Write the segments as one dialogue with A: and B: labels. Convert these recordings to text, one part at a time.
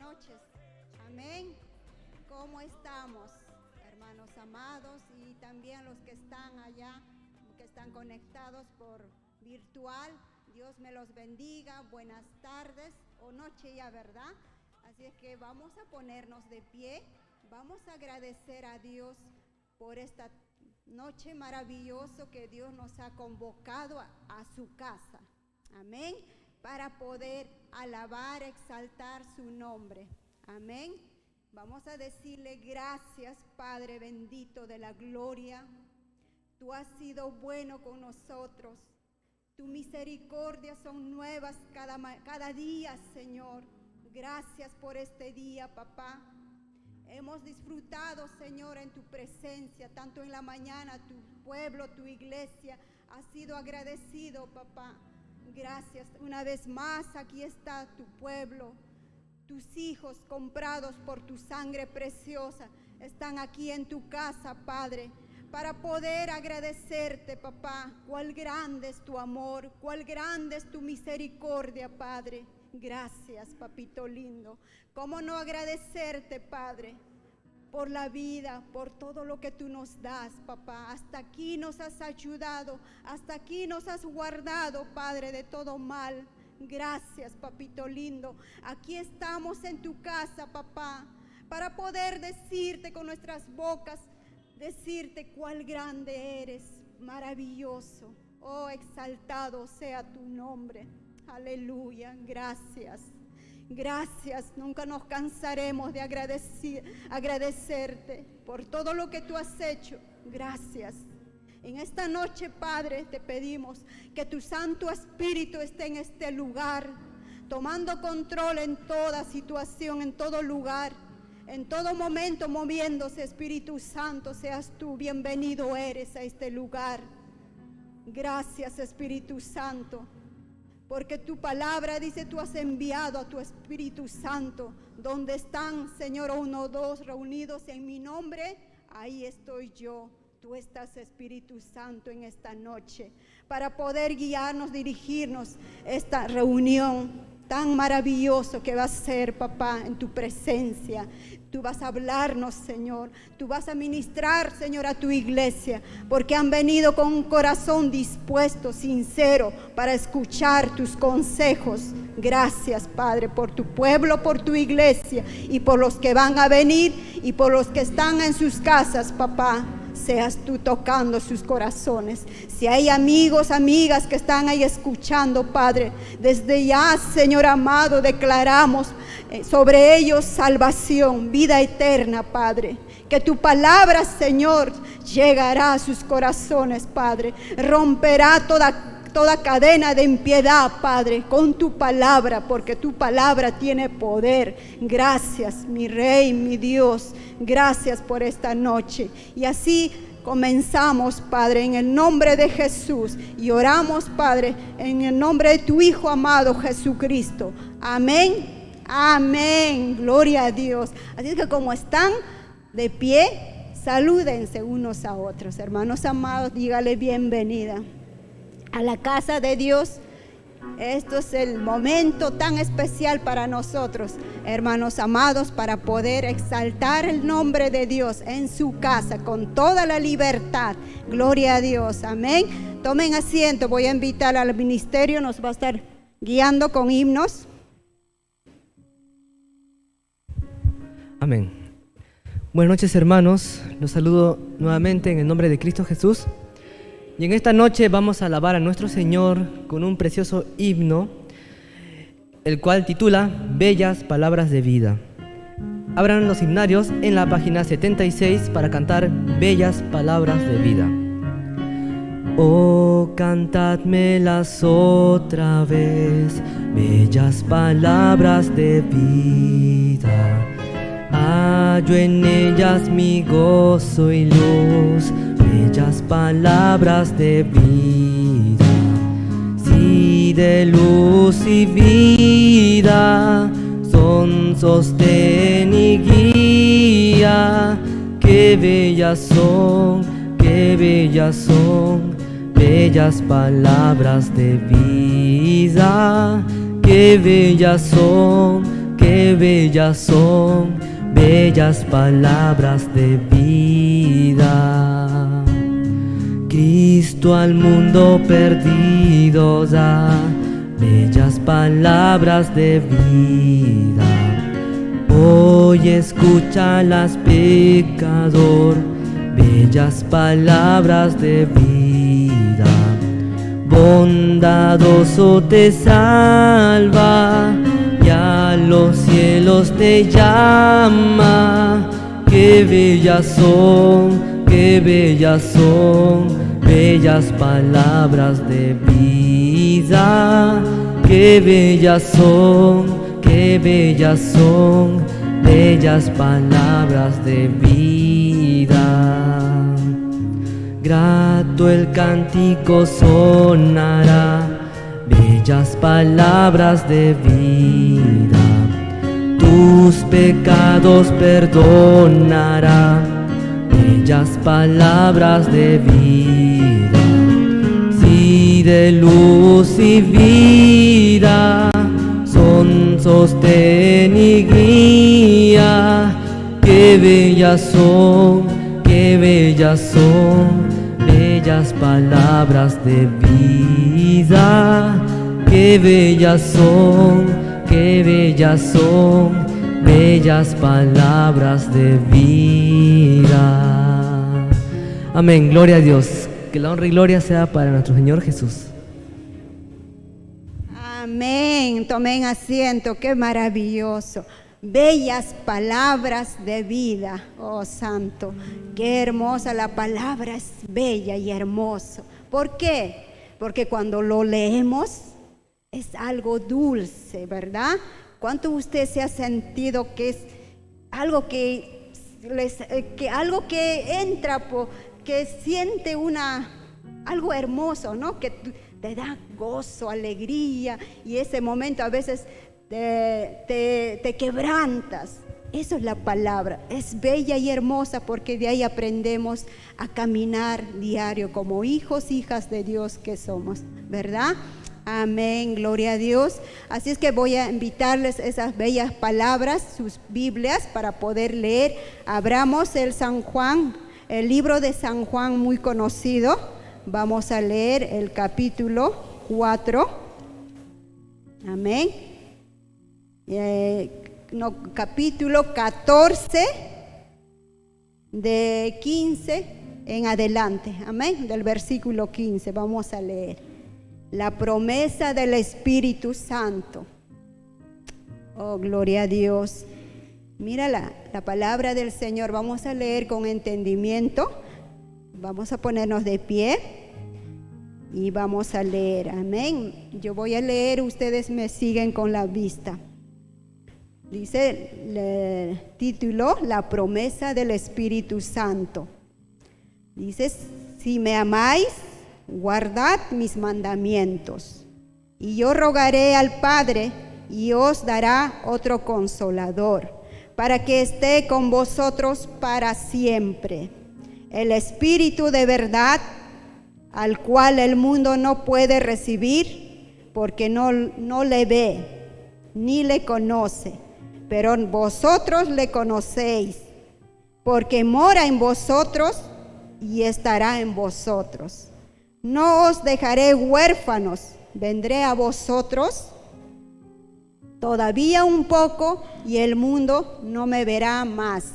A: noches. Amén. ¿Cómo estamos, hermanos amados? Y también los que están allá, que están conectados por virtual. Dios me los bendiga. Buenas tardes o noche ya, ¿verdad? Así es que vamos a ponernos de pie. Vamos a agradecer a Dios por esta noche maravillosa que Dios nos ha convocado a su casa. Amén. Para poder alabar, exaltar su nombre. Amén. Vamos a decirle gracias, Padre bendito de la gloria. Tú has sido bueno con nosotros. Tu misericordia son nuevas cada día, Señor. Gracias por este día, papá. Hemos disfrutado, Señor, en tu presencia, tanto en la mañana, tu pueblo, tu iglesia ha sido agradecido, papá. Gracias. Una vez más, aquí está tu pueblo. Tus hijos comprados por tu sangre preciosa están aquí en tu casa, Padre, para poder agradecerte, papá. Cuál grande es tu amor, cuál grande es tu misericordia, Padre. Gracias, papito lindo. ¿Cómo no agradecerte, Padre, por la vida, por todo lo que tú nos das, papá? Hasta aquí nos has ayudado, hasta aquí nos has guardado, Padre, de todo mal. Gracias, papito lindo. Aquí estamos en tu casa, papá, para poder decirte con nuestras bocas, decirte cuál grande eres, maravilloso. Oh, exaltado sea tu nombre. Aleluya, gracias. Gracias, nunca nos cansaremos de agradecerte por todo lo que tú has hecho. Gracias. En esta noche, Padre, te pedimos que tu Santo Espíritu esté en este lugar, tomando control en toda situación, en todo lugar, en todo momento, moviéndose. Espíritu Santo, seas tú, bienvenido eres a este lugar. Gracias, Espíritu Santo. Porque tu palabra dice, tú has enviado a tu Espíritu Santo. Donde están, Señor, uno o dos reunidos en mi nombre, ahí estoy yo. Tú estás, Espíritu Santo, en esta noche, para poder guiarnos, dirigirnos esta reunión tan maravilloso que va a ser, papá, en tu presencia. Tú vas a hablarnos, Señor. Tú vas a ministrar, Señor, a tu iglesia, porque han venido con un corazón dispuesto, sincero, para escuchar tus consejos. Gracias, Padre, por tu pueblo, por tu iglesia, y por los que van a venir, y por los que están en sus casas, papá. Seas tú tocando sus corazones. Si hay amigos, amigas que están ahí escuchando, Padre, desde ya, Señor amado, declaramos sobre ellos salvación, vida eterna, Padre. Que tu palabra, Señor, llegará a sus corazones, Padre. Romperá toda cadena de impiedad, Padre, con tu palabra, porque tu palabra tiene poder. Gracias, mi Rey, mi Dios. Gracias por esta noche. Y así comenzamos, Padre, en el nombre de Jesús. Y oramos, Padre, en el nombre de tu Hijo amado Jesucristo. Amén. Amén. Gloria a Dios. Así es que como están de pie, salúdense unos a otros. Hermanos amados, dígale bienvenida a la casa de Dios. Esto es el momento tan especial para nosotros, hermanos amados, para poder exaltar el nombre de Dios en su casa con toda la libertad. Gloria a Dios, amén. Tomen asiento, voy a invitar al ministerio, nos va a estar guiando con himnos.
B: Amén. Buenas noches, hermanos, los saludo nuevamente en el nombre de Cristo Jesús. Y en esta noche vamos a alabar a nuestro Señor con un precioso himno, el cual titula Bellas Palabras de Vida. Abran los himnarios en la página 76 para cantar Bellas Palabras de Vida. Oh, cantadmelas otra vez, bellas palabras de vida. Hallo en ellas mi gozo y luz, bellas palabras de vida. Si de luz y vida son sostén y guía, qué bellas son, qué bellas son, bellas palabras de vida. Qué bellas son, qué qué bellas son, bellas palabras de vida. Cristo al mundo perdido da bellas palabras de vida. Hoy escúchalas, pecador, bellas palabras de vida. Bondadoso te salva y a los cielos te llama. Qué bellas son, qué bellas son, bellas palabras de vida. Qué bellas son, qué bellas son, bellas palabras de vida. Grato el cántico sonará, bellas palabras de vida. Tus pecados perdonará, bellas palabras de vida. Si de luz y vida son sostén y guía, qué bellas son, qué bellas son, bellas palabras de vida. Qué bellas son, qué bellas son, bellas palabras de vida. Amén, gloria a Dios. Que la honra y gloria sea para nuestro Señor Jesús.
A: Amén. Tomen asiento, qué maravilloso. Bellas palabras de vida, oh santo. Qué hermosa la palabra, es bella y hermoso. ¿Por qué? Porque cuando lo leemos es algo dulce, ¿verdad? ¿Cuánto usted se ha sentido que es algo que algo que entra, que siente algo hermoso, ¿no? Que te da gozo, alegría, y ese momento a veces te quebrantas? Eso es la palabra, es bella y hermosa porque de ahí aprendemos a caminar diario como hijos, hijas de Dios que somos, ¿verdad? Amén, gloria a Dios. Así es que voy a invitarles esas bellas palabras, sus Biblias, para poder leer. Abramos el San Juan, el libro de San Juan muy conocido. Vamos a leer el capítulo 4. Amén. Capítulo 14, de 15 en adelante. Amén. Del versículo 15 vamos a leer. La promesa del Espíritu Santo. Oh, gloria a Dios. Mira la palabra del Señor. Vamos a leer con entendimiento. Vamos a ponernos de pie y vamos a leer. Amén. Yo voy a leer, ustedes me siguen con la vista. Dice el título, la promesa del Espíritu Santo. Dice, si me amáis, guardad mis mandamientos. Y yo rogaré al Padre y os dará otro consolador, para que esté con vosotros para siempre. El Espíritu de verdad, al cual el mundo no puede recibir, porque no le ve, ni le conoce. Pero vosotros le conocéis, porque mora en vosotros y estará en vosotros. No os dejaré huérfanos, vendré a vosotros. Todavía un poco y el mundo no me verá más,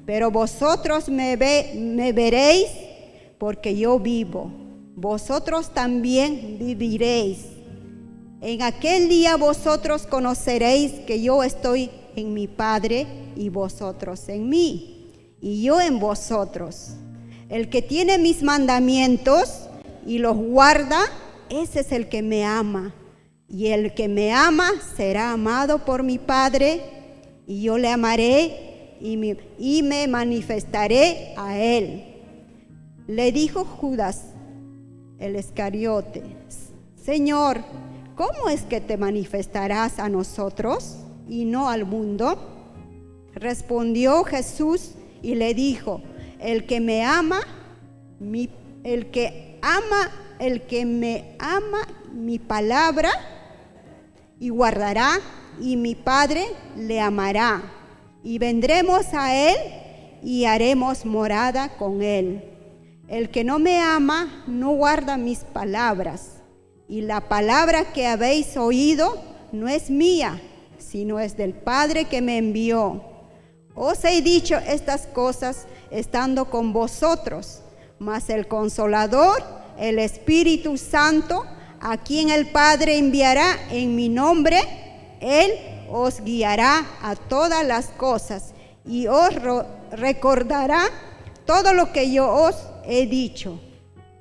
A: pero vosotros me veréis, porque yo vivo. Vosotros también viviréis. En aquel día vosotros conoceréis que yo estoy en mi Padre y vosotros en mí, y yo en vosotros. El que tiene mis mandamientos y los guarda, ese es el que me ama. Y el que me ama será amado por mi Padre, y yo le amaré y me manifestaré a él. Le dijo Judas, el Iscariote, Señor, ¿cómo es que te manifestarás a nosotros y no al mundo? Respondió Jesús y le dijo, el que me ama, el que me ama mi palabra y guardará, y mi Padre le amará, y vendremos a él y haremos morada con él. El que no me ama no guarda mis palabras, y la palabra que habéis oído no es mía, sino es del Padre que me envió. Os he dicho estas cosas estando con vosotros, mas el Consolador, el Espíritu Santo, a quien el Padre enviará en mi nombre, Él os guiará a todas las cosas y os recordará todo lo que yo os he dicho.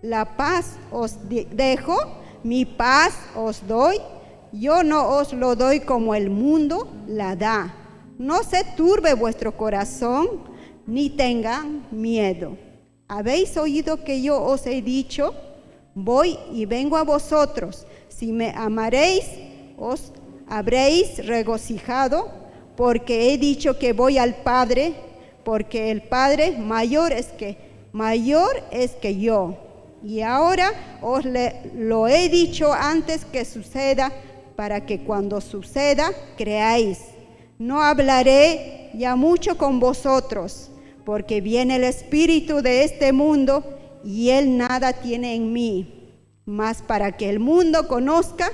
A: La paz os dejo, mi paz os doy. Yo no os lo doy como el mundo la da. No se turbe vuestro corazón, ni tengan miedo. Habéis oído que yo os he dicho, voy y vengo a vosotros. Si me amaréis, os habréis regocijado, porque he dicho que voy al Padre, porque el Padre mayor es que yo. Y ahora os lo he dicho antes que suceda, para que cuando suceda creáis. No hablaré ya mucho con vosotros, porque viene el espíritu de este mundo y él nada tiene en mí. Mas para que el mundo conozca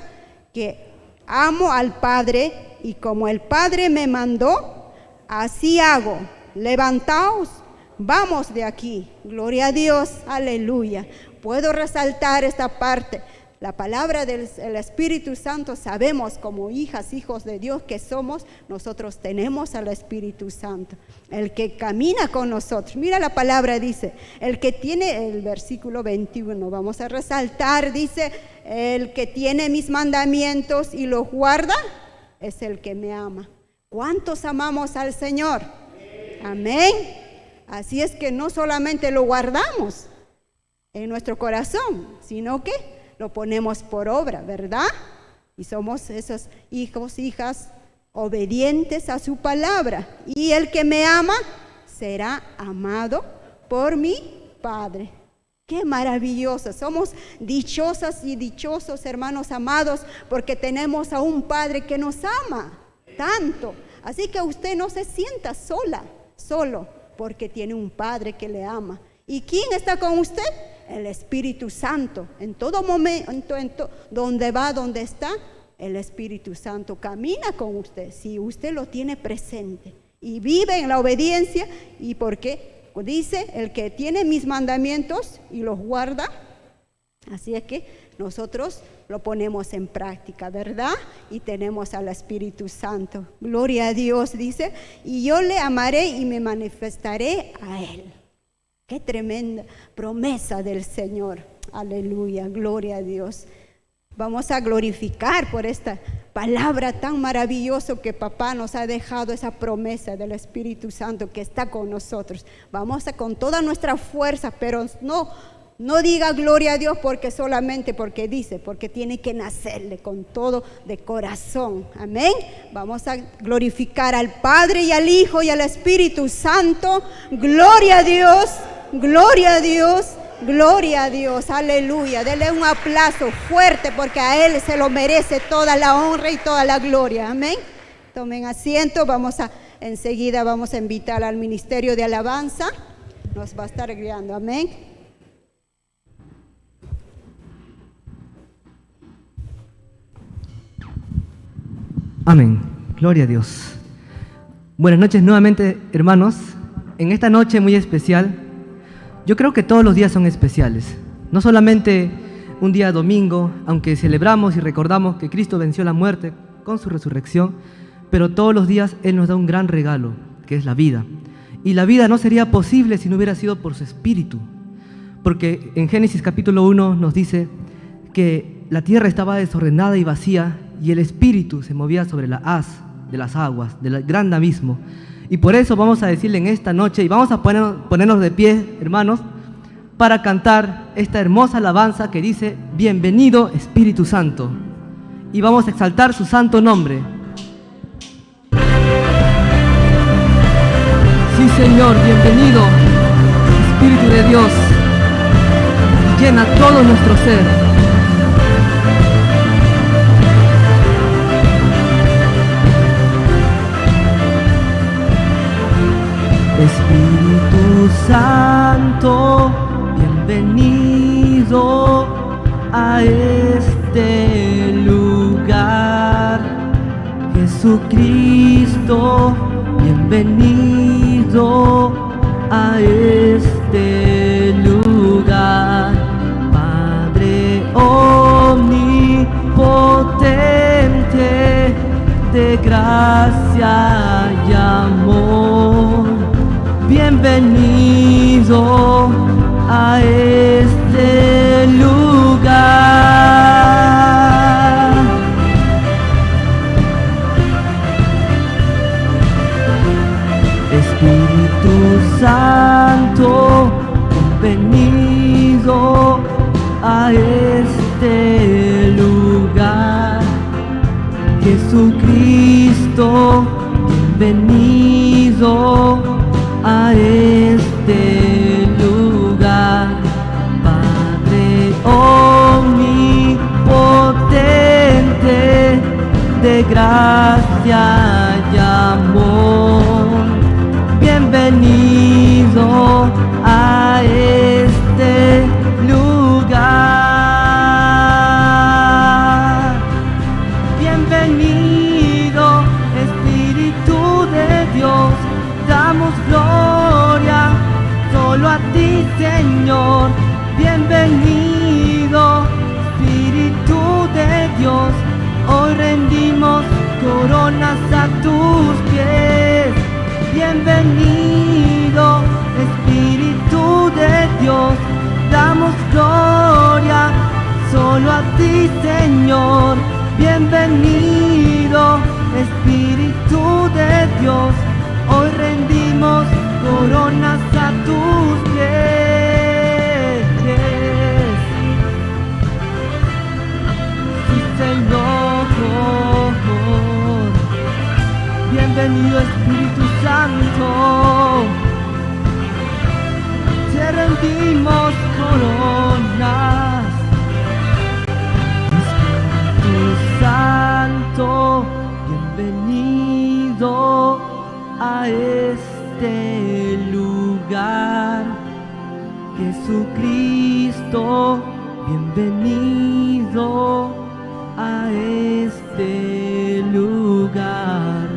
A: que amo al Padre, y como el Padre me mandó, así hago. Levantaos, vamos de aquí. Gloria a Dios, aleluya. Puedo resaltar esta parte. La palabra del Espíritu Santo, sabemos como hijas, hijos de Dios que somos, nosotros tenemos al Espíritu Santo, el que camina con nosotros. Mira, la palabra dice, el que tiene, el versículo 21, vamos a resaltar, dice, el que tiene mis mandamientos y los guarda, es el que me ama. ¿Cuántos amamos al Señor? Amén. Así es que no solamente lo guardamos en nuestro corazón, sino que lo ponemos por obra, ¿verdad? Y somos esos hijos, hijas obedientes a su palabra. Y el que me ama será amado por mi Padre. ¡Qué maravilloso! Somos dichosas y dichosos, hermanos amados, porque tenemos a un Padre que nos ama tanto. Así que usted no se sienta solo, porque tiene un Padre que le ama. ¿Y quién está con usted? El Espíritu Santo. En todo momento, donde va, donde está, el Espíritu Santo camina con usted. Si usted lo tiene presente y vive en la obediencia, y porque dice, el que tiene mis mandamientos y los guarda, así es que nosotros lo ponemos en práctica, ¿verdad? Y tenemos al Espíritu Santo. Gloria a Dios, dice, y yo le amaré y me manifestaré a él. Qué tremenda promesa del Señor. Aleluya, gloria a Dios. Vamos a glorificar por esta palabra tan maravillosa que papá nos ha dejado, esa promesa del Espíritu Santo que está con nosotros. Vamos a con toda nuestra fuerza, pero no diga gloria a Dios solamente porque dice, porque tiene que nacerle con todo de corazón. Amén. Vamos a glorificar al Padre y al Hijo y al Espíritu Santo. Gloria a Dios. Gloria a Dios, gloria a Dios, aleluya. Denle un aplauso fuerte porque a Él se lo merece toda la honra y toda la gloria, amén. Tomen asiento, enseguida vamos a invitar al ministerio de alabanza, nos va a estar guiando, amén.
B: Amén, gloria a Dios. Buenas noches nuevamente, hermanos. En esta noche muy especial, yo creo que todos los días son especiales, no solamente un día domingo, aunque celebramos y recordamos que Cristo venció la muerte con su resurrección, pero todos los días Él nos da un gran regalo, que es la vida. Y la vida no sería posible si no hubiera sido por su Espíritu, porque en Génesis capítulo 1 nos dice que la tierra estaba desordenada y vacía y el Espíritu se movía sobre la haz de las aguas, del gran abismo. Y por eso vamos a decirle en esta noche, y vamos a ponernos de pie, hermanos, para cantar esta hermosa alabanza que dice, bienvenido Espíritu Santo. Y vamos a exaltar su santo nombre. Sí, Señor, bienvenido, Espíritu de Dios, llena todo nuestro ser. Espíritu Santo, bienvenido a este lugar. Jesucristo, bienvenido a este lugar. Padre omnipotente, de gracia y amor, bienvenido a este lugar. Espíritu Santo, bienvenido a este lugar. Jesucristo, bienvenido a este lugar. Padre omnipotente, de gracia y amor, bienvenido a este lugar. Bienvenido, Espíritu de Dios, damos gloria solo a ti, Señor. Bienvenido, Espíritu de Dios, hoy rendimos coronas a tus pies. Bienvenido, Espíritu de Dios, damos gloria solo a ti, Señor. Bienvenido, Espíritu de Dios, hoy rendimos coronas a tus pies. Sí, Señor. Bienvenido, Espíritu Santo, te rendimos coronas. Espíritu Santo, bienvenido a este lugar. Jesucristo, bienvenido a este lugar.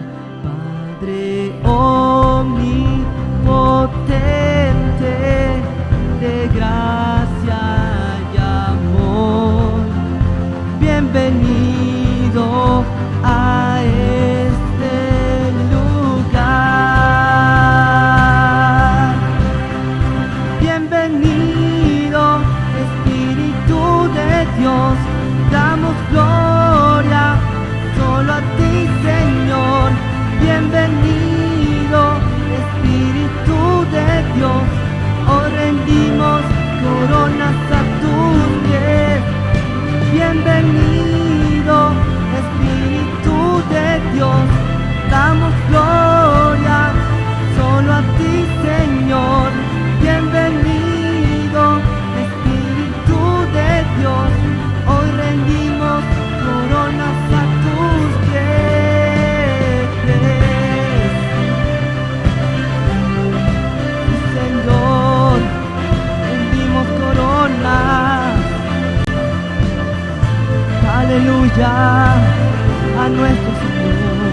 B: Padre omnipotente, de gracia y amor, bienvenido a este lugar. Bienvenido, Espíritu de Dios, damos gloria solo a ti, Señor. Bienvenido, Espíritu de Dios, hoy rendimos coronas a tus pies. Bienvenido, Espíritu de Dios, damos gloria solo a ti, Señor. Bienvenido, Espíritu de Dios, hoy rendimos coronas a tus pies. Sí, Señor, rendimos coronas. Aleluya a nuestro Señor.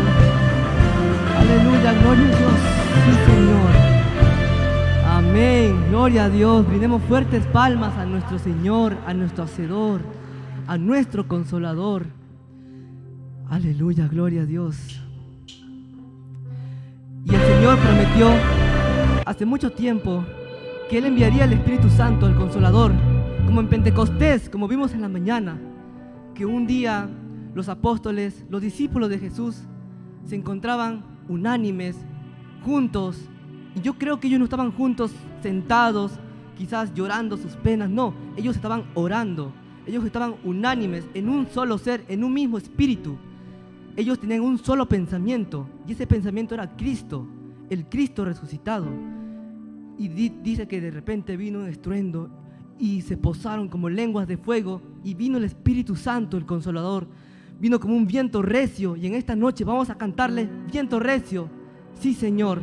B: Aleluya, gloria a Dios. Sí, Señor. Amén, gloria a Dios. Brindemos fuertes palmas a nuestro Señor, a nuestro Hacedor, a nuestro Consolador. Aleluya, gloria a Dios. Y el Señor prometió hace mucho tiempo que Él enviaría el Espíritu Santo, el Consolador, como en Pentecostés, como vimos en la mañana, que un día los apóstoles, los discípulos de Jesús, se encontraban unánimes, juntos. Y yo creo que ellos no estaban juntos, sentados, quizás llorando sus penas. No, ellos estaban orando. Ellos estaban unánimes, en un solo ser, en un mismo espíritu. Ellos tenían un solo pensamiento, y ese pensamiento era Cristo, el Cristo resucitado. Y dice que de repente vino un estruendo y se posaron como lenguas de fuego, y vino el Espíritu Santo, el Consolador. Vino como un viento recio, y en esta noche vamos a cantarle: viento recio, sí, Señor,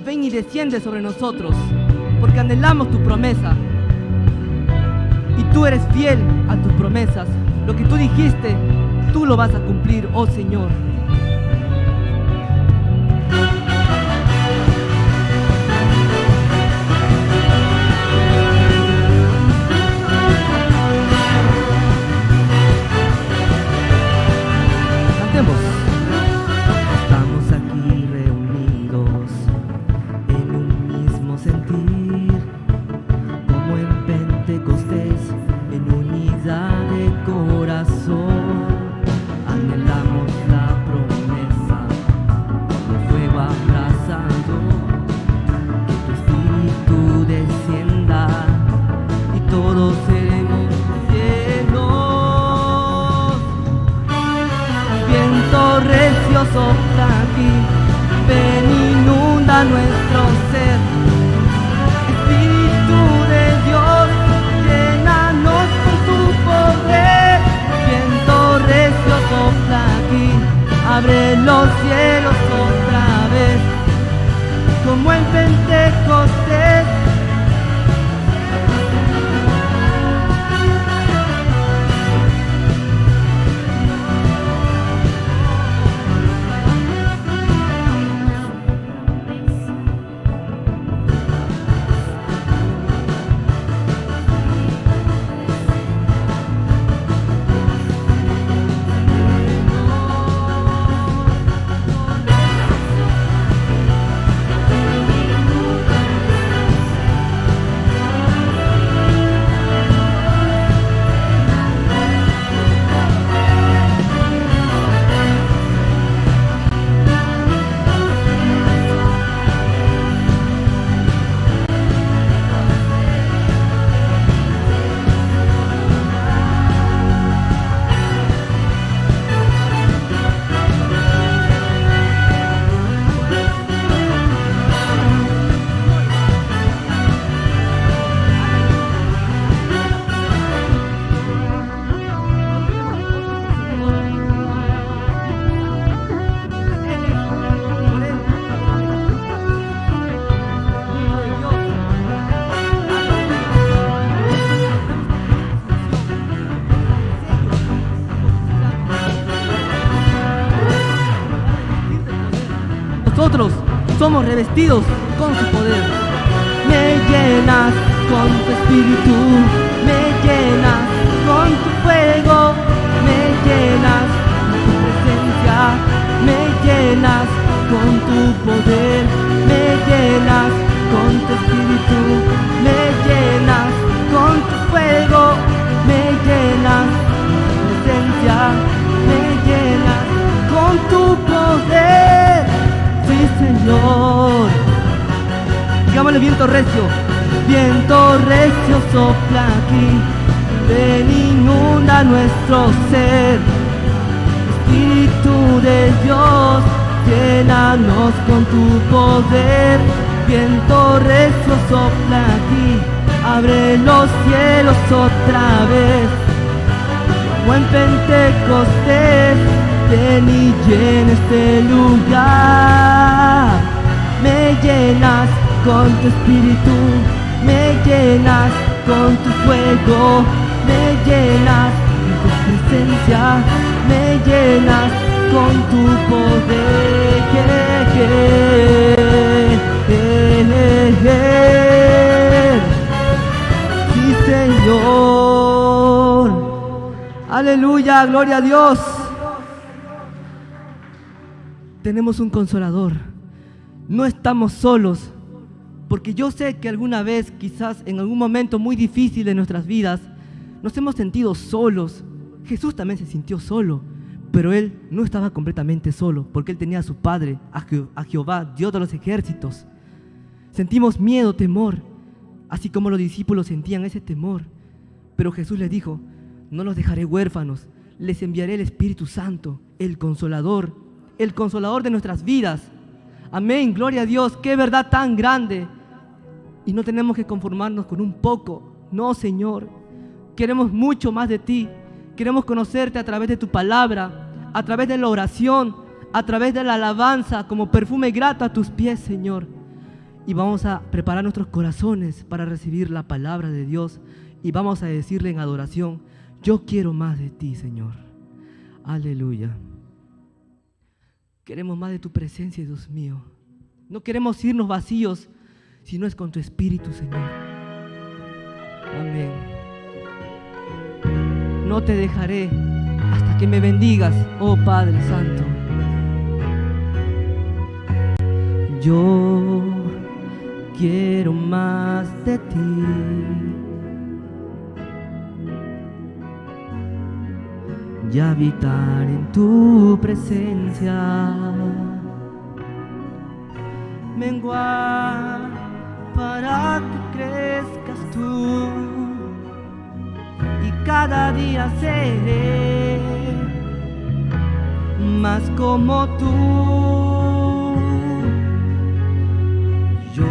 B: ven y desciende sobre nosotros, porque anhelamos tu promesa. Y tú eres fiel a tus promesas. Lo que tú dijiste, tú lo vas a cumplir, oh Señor. Cantemos. Estamos aquí reunidos en un mismo sentir, como en Pentecostés, en unidad de corazón. Anhelamos la promesa como fuego abrasador, que tu espíritu descienda y todos seremos llenos. Viento recio sopla aquí, ven, inunda nuestro ser. Espíritu de Dios, llénanos con tu poder. Viento recio sopla aquí, abre los cielos otra vez, como en Pentecostés. Nosotros somos revestidos con su poder. Me llenas con tu espíritu, me llenas con tu fuego, me llenas con tu presencia, me llenas con tu poder, me llenas con tu espíritu, me llenas con tu fuego, me llenas con tu presencia, me llenas con tu poder. Sí, Señor. Digámosle: viento recio sopla aquí, ven, inunda nuestro ser. Espíritu de Dios, llénanos con tu poder. Viento recio sopla aquí, abre los cielos otra vez, como en Pentecostés. Ven y llena este lugar. Me llenas con tu espíritu, me llenas con tu fuego, me llenas con tu presencia, me llenas con tu poder. Sí, Señor. Aleluya, gloria a Dios. Tenemos un consolador. No estamos solos, porque yo sé que alguna vez, quizás en algún momento muy difícil de nuestras vidas, nos hemos sentido solos. Jesús también se sintió solo, pero Él no estaba completamente solo, porque Él tenía a su Padre, a Jehová, Dios de los ejércitos. Sentimos miedo, temor, así como los discípulos sentían ese temor. Pero Jesús les dijo: no los dejaré huérfanos, les enviaré el Espíritu Santo, el Consolador de nuestras vidas. Amén, gloria a Dios. Qué verdad tan grande. Y no tenemos que conformarnos con un poco. No, Señor, queremos mucho más de ti. Queremos conocerte a través de tu palabra, a través de la oración, a través de la alabanza, como perfume grato a tus pies, Señor. y vamos a preparar nuestros corazones para recibir la palabra de Dios y vamos a decirle en adoración: yo quiero más de ti, Señor. Aleluya. Queremos más de tu presencia, Dios mío. No queremos irnos vacíos, si no es con tu Espíritu, Señor. Amén. No te dejaré hasta que me bendigas, oh Padre Santo. Yo quiero más de ti. Y habitar en tu presencia. Menguar para que crezcas tú, y cada día seré más como tú. Yo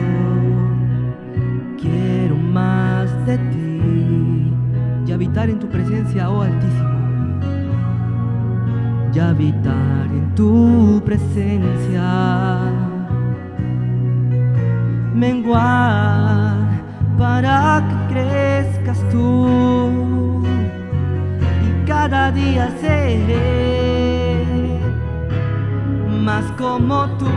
B: quiero más de ti y habitar en tu presencia, oh Altísimo. Y habitar en tu presencia. Menguar para que crezcas tú, y cada día seré más como tú.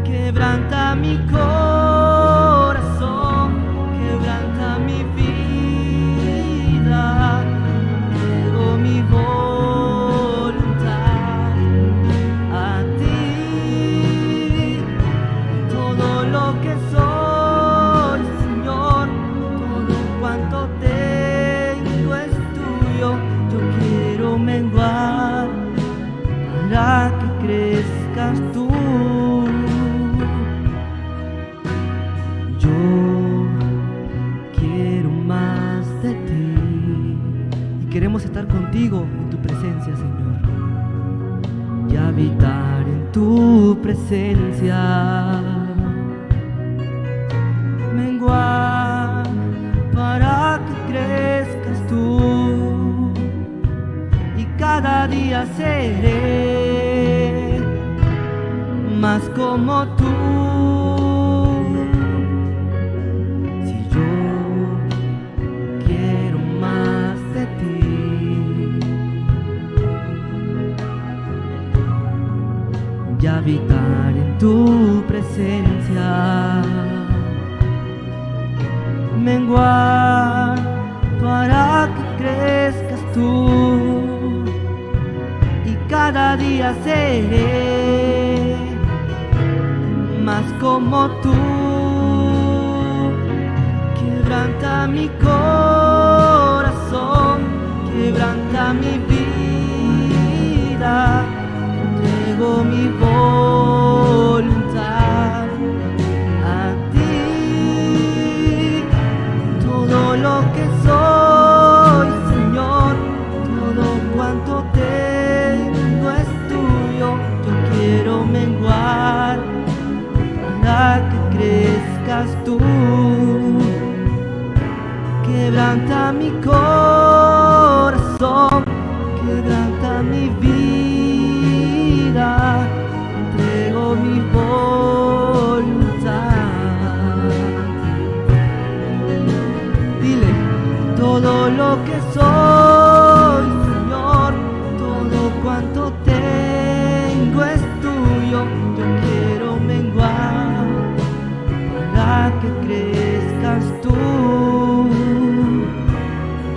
B: Quebranta mi corazón, quebranta mi vida, entrego mi voluntad a ti. Todo lo que soy, Señor, todo cuanto tengo es tuyo. Yo quiero menguar para que crezcas tú. Yo quiero más de ti y queremos estar contigo en tu presencia, Señor, y habitar en tu presencia. Menguar para que crezcas tú, y cada día seré más como tú. Y habitar en tu presencia. Menguar para que crezcas tú, y cada día seré más como tú. Quebranta mi corazón, quebranta mi vida, entrego mi voluntad a ti. Todo lo que soy, Señor, todo cuanto tengo es tuyo. Yo quiero menguar para que crezcas tú. Quebranta mi corazón, quebranta mi vida, entrego mi voluntad. Dile: todo lo que soy, Señor, todo cuanto tengo es tuyo. Yo quiero menguar para que crezcas tú.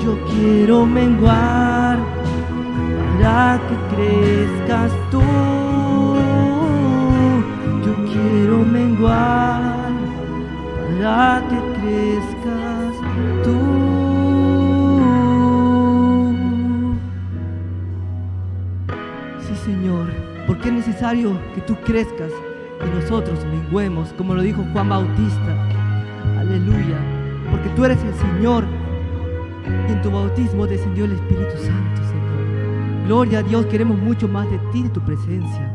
B: Yo quiero menguar para que crezcas tú. Yo quiero menguar para que crezcas tú. Sí, Señor, porque es necesario que tú crezcas y nosotros menguemos, como lo dijo Juan Bautista. Aleluya, porque tú eres el Señor y en tu bautismo descendió el Espíritu Santo, Señor. Gloria a Dios, queremos mucho más de ti, de tu presencia.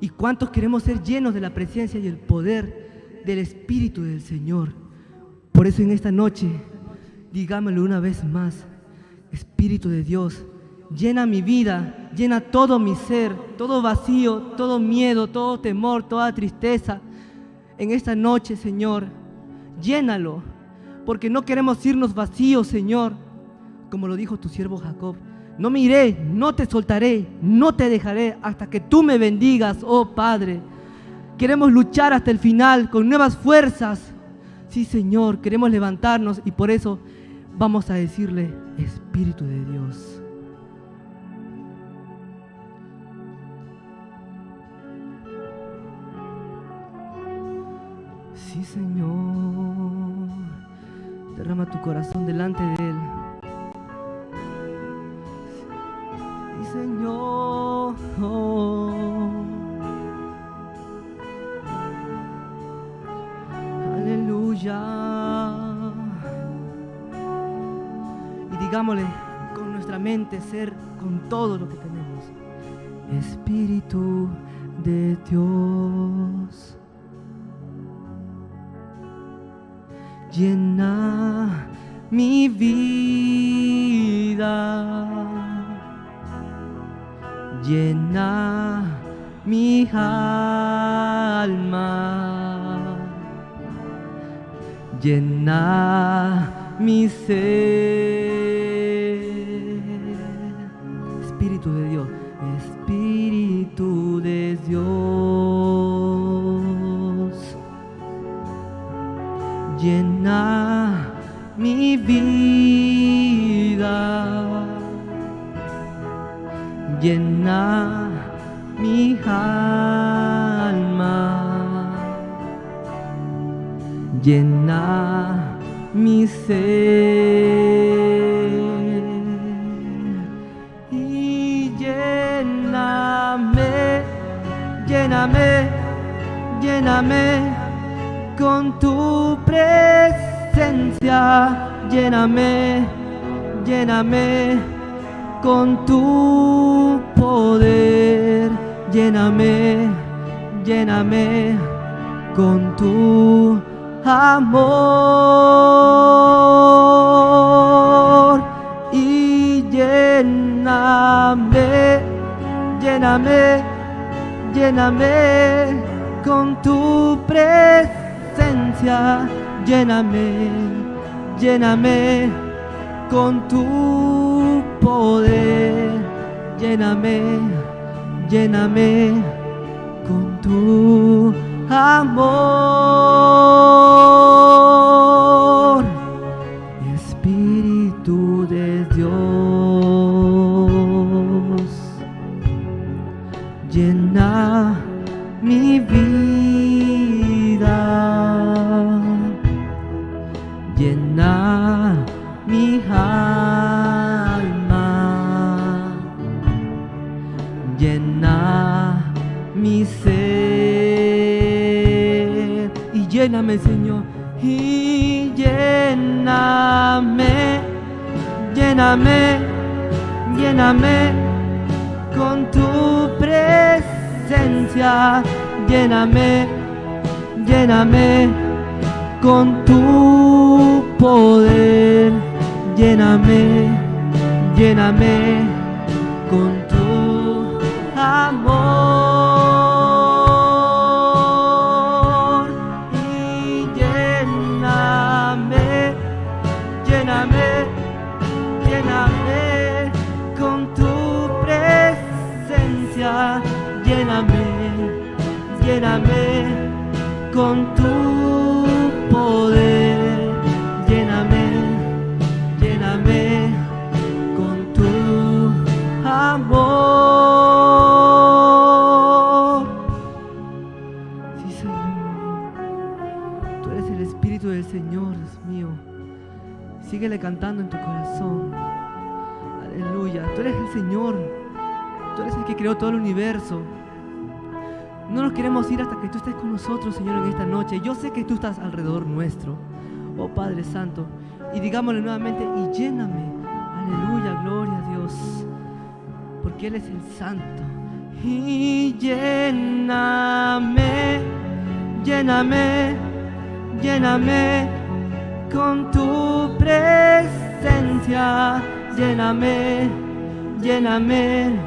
B: ¿Y cuántos queremos ser llenos de la presencia y el poder del Espíritu del Señor? Por eso en esta noche, digámoslo una vez más: Espíritu de Dios, llena mi vida, llena todo mi ser, todo vacío, todo miedo, todo temor, toda tristeza. En esta noche, Señor, llénalo, porque no queremos irnos vacíos, Señor. Como lo dijo tu siervo Jacob, no me iré, no te soltaré, no te dejaré hasta que tú me bendigas, oh Padre. Queremos luchar hasta el final con nuevas fuerzas. Sí, Señor, queremos levantarnos y por eso vamos a decirle, Espíritu de Dios. Sí, Señor, derrama tu corazón delante de Él. Sí, Señor. Aleluya. Y digámosle con nuestra mente, ser con todo lo que tenemos. Espíritu de Dios, llena mi vida, llena mi alma, llena mi ser. Espíritu de Dios, Espíritu de Dios, llena mi vida, llena mi alma, llena mi ser. Y lléname, lléname, lléname con tu presencia, lléname, lléname con tu poder, lléname, lléname con tu amor. Y lléname, lléname, lléname con tu presencia, lléname, lléname con tu poder, lléname, lléname con tu amor. Espíritu de Dios, llena mi vida, llena mi alma, llena mi ser. Y lléname, Señor, y lléname, lléname, lléname con tu presencia, lléname, lléname con tu poder, lléname, lléname con tu amor. Y lléname, lléname, lléname con tu presencia, lléname, lléname con tu poder, lléname, lléname con tu amor. Sí, Señor, tú eres el Espíritu del Señor, Dios mío. Síguele cantando en tu corazón. Aleluya, tú eres el Señor, tú eres el que creó todo el universo. No nos queremos ir hasta que tú estés con nosotros, Señor, en esta noche. Yo sé que tú estás alrededor nuestro, oh Padre Santo. Y digámosle nuevamente, y lléname. Aleluya, gloria a Dios, porque Él es el Santo. Y lléname, lléname, lléname con tu presencia, lléname, lléname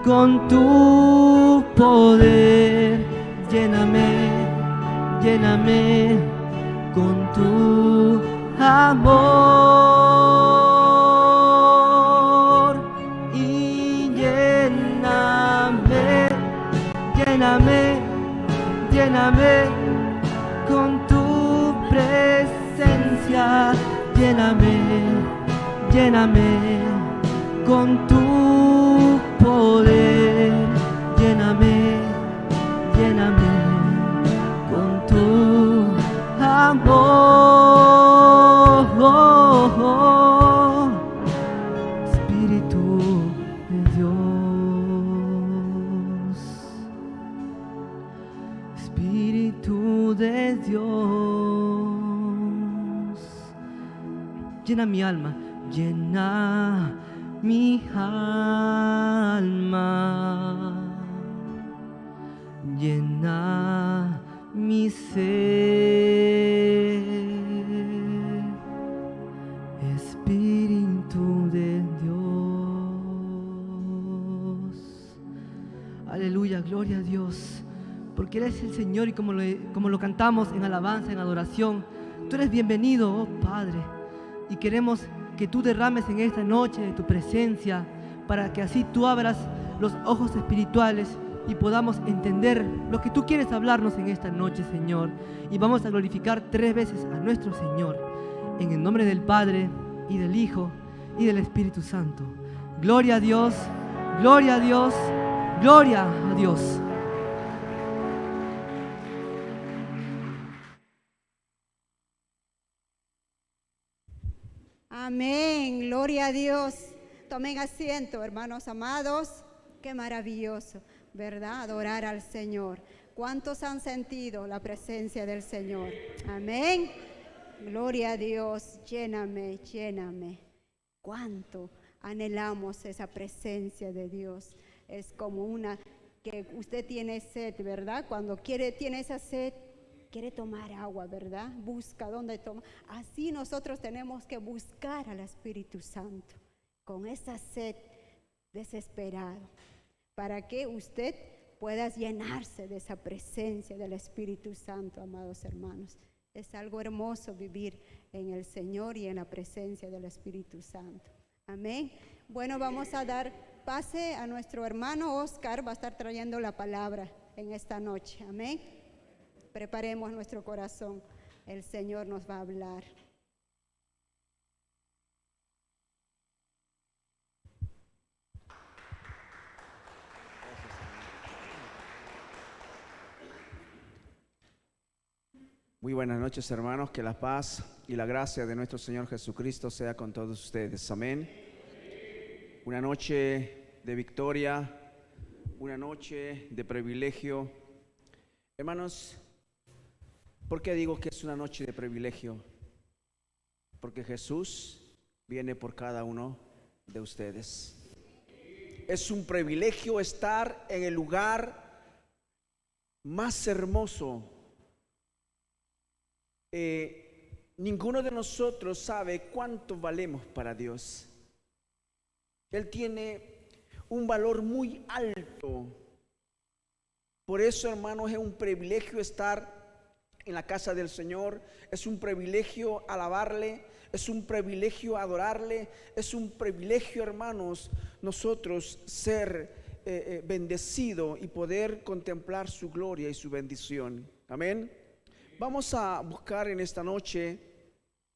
B: con tu poder, lléname, lléname con tu amor y lléname, lléname, lléname con tu presencia, lléname, lléname con tu poder, lléname, lléname con tu amor, Espíritu de Dios, Espíritu de Dios, llena mi alma, llena mi alma, llena mi ser, Espíritu de Dios. Aleluya, gloria a Dios, porque Él es el Señor y como lo cantamos en alabanza, en adoración, tú eres bienvenido, oh Padre, y queremos que tú derrames en esta noche de tu presencia, para que así tú abras los ojos espirituales y podamos entender lo que tú quieres hablarnos en esta noche, Señor. Y vamos a glorificar 3 veces a nuestro Señor, en el nombre del Padre, y del Hijo, y del Espíritu Santo. Gloria a Dios, gloria a Dios, gloria a Dios.
A: Amén, gloria a Dios. Tomen asiento, hermanos amados. Qué maravilloso, ¿verdad? Adorar al Señor. ¿Cuántos han sentido la presencia del Señor? Amén. Gloria a Dios. Lléname, lléname. ¿Cuánto anhelamos esa presencia de Dios? Es como una que usted tiene sed, ¿verdad? Cuando tiene esa sed, quiere tomar agua, ¿verdad? Busca dónde tomar. Así nosotros tenemos que buscar al Espíritu Santo con esa sed desesperado, para que usted pueda llenarse de esa presencia del Espíritu Santo, amados hermanos. Es algo hermoso vivir en el Señor y en la presencia del Espíritu Santo. Amén. Bueno, vamos a dar pase a nuestro hermano Oscar, va a estar trayendo la palabra en esta noche. Amén. Preparemos nuestro corazón, el Señor nos va a hablar.
C: Muy buenas noches, hermanos, que la paz y la gracia de nuestro Señor Jesucristo sea con todos ustedes. Amén. Una noche de victoria, una noche de privilegio. Hermanos, ¿por qué digo que es una noche de privilegio? Porque Jesús viene por cada uno de ustedes. Es un privilegio estar en el lugar más hermoso. Ninguno de nosotros sabe cuánto valemos para Dios. Él tiene un valor muy alto. Por eso, hermanos, es un privilegio estar en la casa del Señor, es un privilegio alabarle, es un privilegio adorarle, es un privilegio, hermanos, nosotros ser bendecido y poder contemplar su gloria y su bendición. Amén. Vamos a buscar en esta noche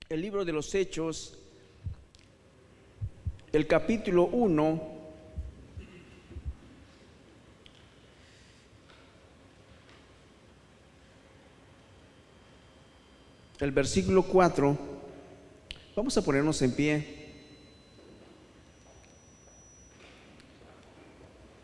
C: el libro de los Hechos, el capítulo 1, el versículo 4. Vamos a ponernos en pie.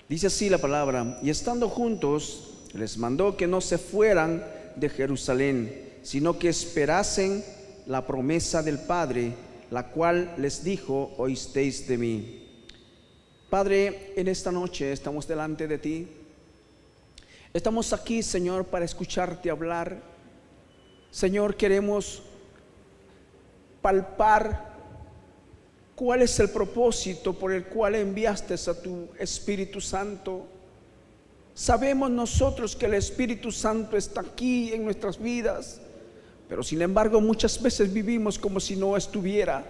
C: Dice así la palabra: y estando juntos, les mandó que no se fueran de Jerusalén, sino que esperasen la promesa del Padre, la cual les dijo: oísteis de mí. Padre, en esta noche estamos delante de ti. Estamos aquí, Señor, para escucharte hablar. Señor, queremos palpar ¿Cuál es el propósito por el cual enviaste a tu Espíritu Santo? Sabemos nosotros que el Espíritu Santo está aquí en nuestras vidas, pero sin embargo muchas veces vivimos como si no estuviera.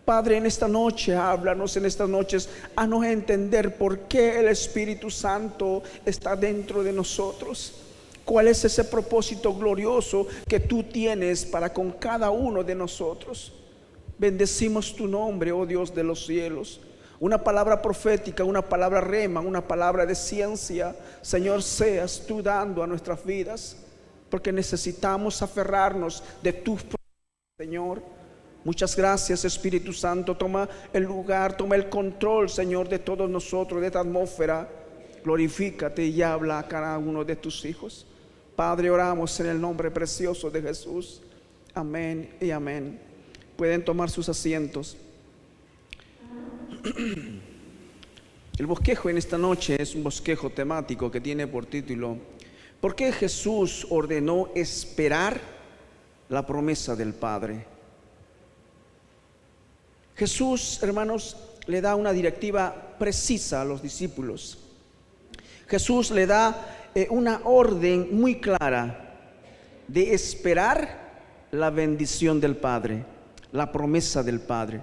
C: Padre, en esta noche, háblanos en estas noches, haznos entender por qué el Espíritu Santo está dentro de nosotros. ¿Cuál es ese propósito glorioso que tú tienes para con cada uno de nosotros? Bendecimos tu nombre, oh Dios de los cielos. Una palabra profética, una palabra rema, una palabra de ciencia, Señor, seas tú dando a nuestras vidas, porque necesitamos aferrarnos de tu Señor. Muchas gracias, Espíritu Santo. Toma el lugar, toma el control, Señor, de todos nosotros, de esta atmósfera. Glorifícate y habla a cada uno de tus hijos. Padre, oramos en el nombre precioso de Jesús. Amén y amén. Pueden tomar sus asientos. El bosquejo en esta noche es un bosquejo temático que tiene por título: ¿por qué Jesús ordenó esperar la promesa del Padre? Jesús, hermanos, le da una directiva precisa a los discípulos. Jesús le da una orden muy clara de esperar la bendición del Padre, la promesa del Padre.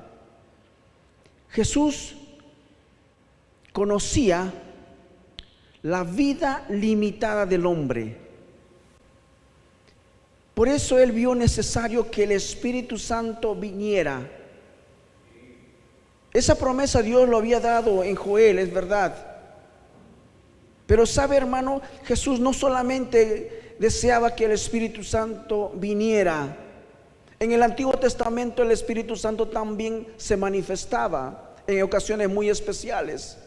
C: Jesús conocía la vida limitada del hombre. Por eso Él vio necesario que el Espíritu Santo viniera. Esa promesa Dios lo había dado en Joel, es verdad. Pero sabe, hermano, Jesús no solamente deseaba que el Espíritu Santo viniera. En el Antiguo Testamento el Espíritu Santo también se manifestaba en ocasiones muy especiales.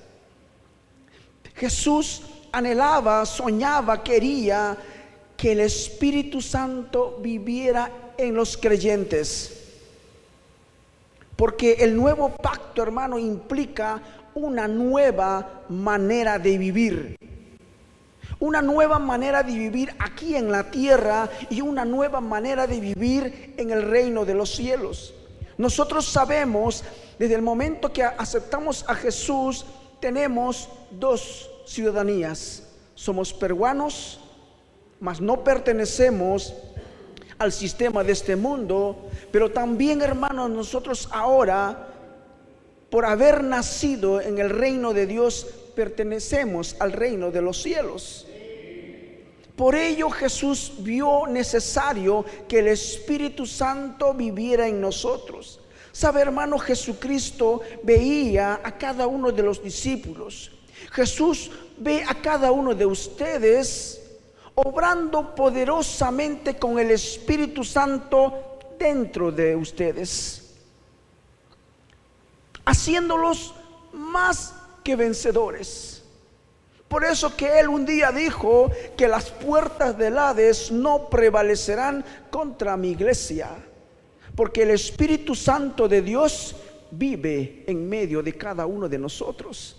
C: Jesús anhelaba, soñaba, quería que el Espíritu Santo viviera en los creyentes. Porque el nuevo pacto, hermano, implica una nueva manera de vivir. Una nueva manera de vivir aquí en la tierra y una nueva manera de vivir en el reino de los cielos. Nosotros sabemos, desde el momento que aceptamos a Jesús, tenemos dos ciudadanías. Somos peruanos, mas no pertenecemos al sistema de este mundo. Pero también, hermanos, nosotros ahora, por haber nacido en el reino de Dios, pertenecemos al reino de los cielos. Por ello Jesús vio necesario que el Espíritu Santo viviera en nosotros. Sabe, hermano, Jesucristo veía a cada uno de los discípulos. Jesús ve a cada uno de ustedes obrando poderosamente con el Espíritu Santo dentro de ustedes, haciéndolos más que vencedores. Por eso que Él un día dijo que las puertas del Hades no prevalecerán contra mi iglesia, porque el Espíritu Santo de Dios vive en medio de cada uno de nosotros.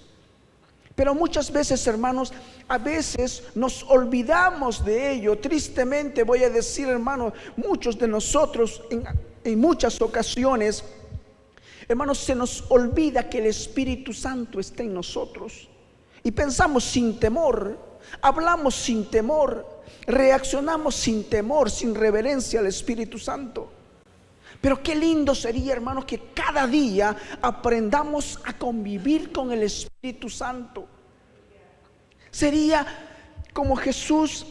C: Pero muchas veces, hermanos, a veces nos olvidamos de ello. Tristemente voy a decir, hermanos, muchos de nosotros en muchas ocasiones, hermanos, se nos olvida que el Espíritu Santo está en nosotros. Y pensamos sin temor, hablamos sin temor, reaccionamos sin temor, sin reverencia al Espíritu Santo. Pero qué lindo sería, hermanos, que cada día aprendamos a convivir con el Espíritu Santo. Sería como Jesús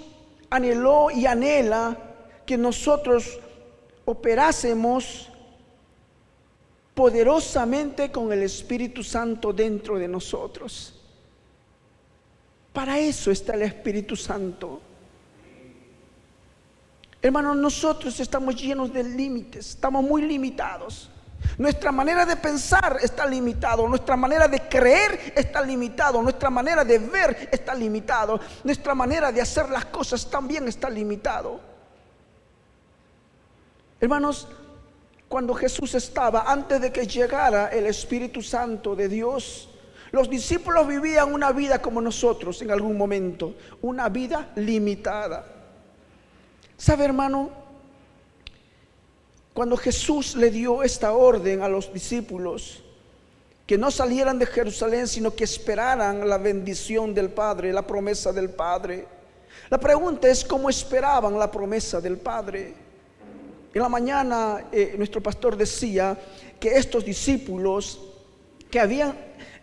C: anheló y anhela que nosotros operásemos poderosamente con el Espíritu Santo dentro de nosotros. Para eso está el Espíritu Santo. Hermanos, nosotros estamos llenos de límites, estamos muy limitados. Nuestra manera de pensar está limitado, nuestra manera de creer está limitado, nuestra manera de ver está limitado, nuestra manera de hacer las cosas también está limitado. Hermanos, cuando Jesús estaba, antes de que llegara el Espíritu Santo de Dios, los discípulos vivían una vida como nosotros en algún momento, una vida limitada. ¿Sabe, hermano? Cuando Jesús le dio esta orden a los discípulos, que no salieran de Jerusalén, sino que esperaran la bendición del Padre, la promesa del Padre. La pregunta es, ¿cómo esperaban la promesa del Padre? En la mañana nuestro pastor decía que estos discípulos que habían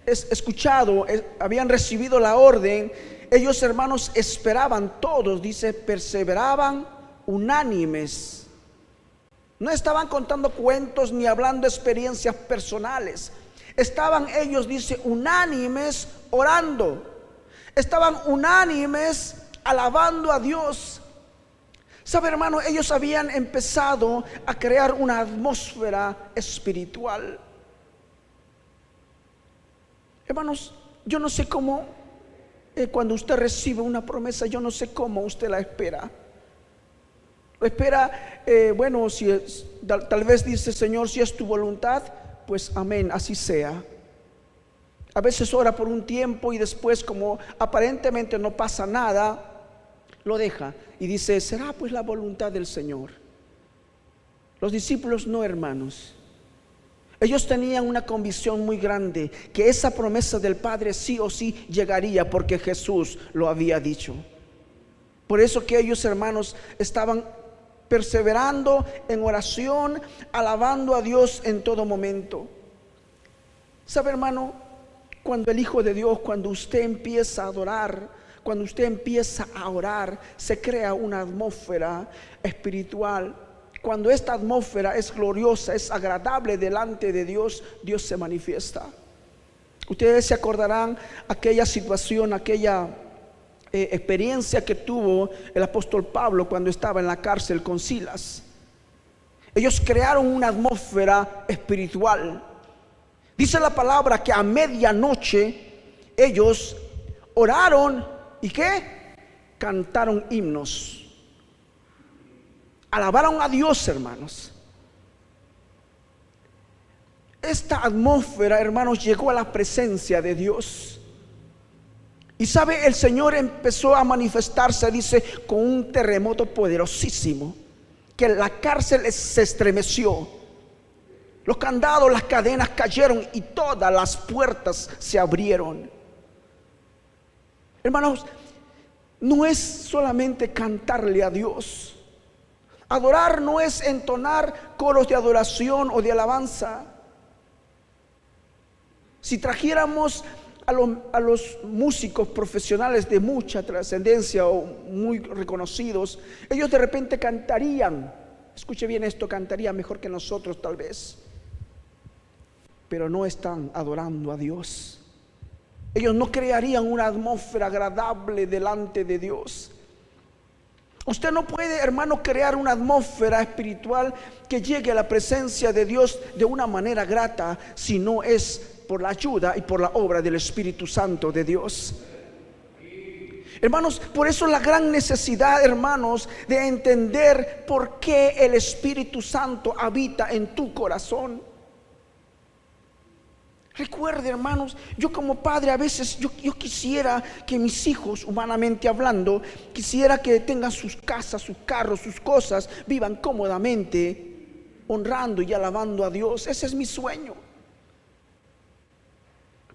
C: escuchado, habían recibido la orden, ellos, hermanos, esperaban todos, dice, perseveraban unánimes. No estaban contando cuentos ni hablando experiencias personales. Estaban ellos, dice, unánimes orando. Estaban unánimes alabando a Dios. ¿Sabe, hermano? Ellos habían empezado a crear una atmósfera espiritual. Hermanos, yo no sé cómo, cuando usted recibe una promesa, yo no sé cómo usted la espera. Lo espera, bueno, si es, tal vez dice, Señor, si es tu voluntad, pues amén, así sea. A veces ora por un tiempo y después, como aparentemente no pasa nada, lo deja y dice, será pues la voluntad del Señor. Los discípulos no, hermanos. Ellos tenían una convicción muy grande que esa promesa del Padre sí o sí llegaría, porque Jesús lo había dicho. Por eso que ellos, hermanos, estaban perseverando en oración, alabando a Dios en todo momento. ¿Sabe, hermano? Cuando el Hijo de Dios, cuando usted empieza a adorar, cuando usted empieza a orar, se crea una atmósfera espiritual. Cuando esta atmósfera es gloriosa, es agradable delante de Dios, Dios se manifiesta. Ustedes se acordarán aquella situación, aquella experiencia que tuvo el apóstol Pablo cuando estaba en la cárcel con Silas. Ellos crearon una atmósfera espiritual. Dice la palabra que a medianoche ellos oraron y ¿qué? Cantaron himnos. Alabaron a Dios, hermanos. Esta atmósfera, hermanos, llegó a la presencia de Dios. Y sabe, el Señor empezó a manifestarse, dice, con un terremoto poderosísimo, que la cárcel se estremeció. Los candados, las cadenas cayeron y todas las puertas se abrieron. Hermanos, no es solamente cantarle a Dios. Adorar no es entonar coros de adoración o de alabanza. Si trajéramos a los músicos profesionales de mucha trascendencia o muy reconocidos, ellos de repente cantarían, escuche bien esto, cantarían mejor que nosotros tal vez, pero no están adorando a Dios. Ellos no crearían una atmósfera agradable delante de Dios. Usted no puede, hermano, crear una atmósfera espiritual que llegue a la presencia de Dios de una manera grata si no es por la ayuda y por la obra del Espíritu Santo de Dios. Hermanos, por eso la gran necesidad, hermanos, de entender por qué el Espíritu Santo habita en tu corazón. Recuerde, hermanos, yo como padre a veces yo quisiera que mis hijos, humanamente hablando, quisiera que tengan sus casas, sus carros, sus cosas, vivan cómodamente, honrando y alabando a Dios. Ese es mi sueño.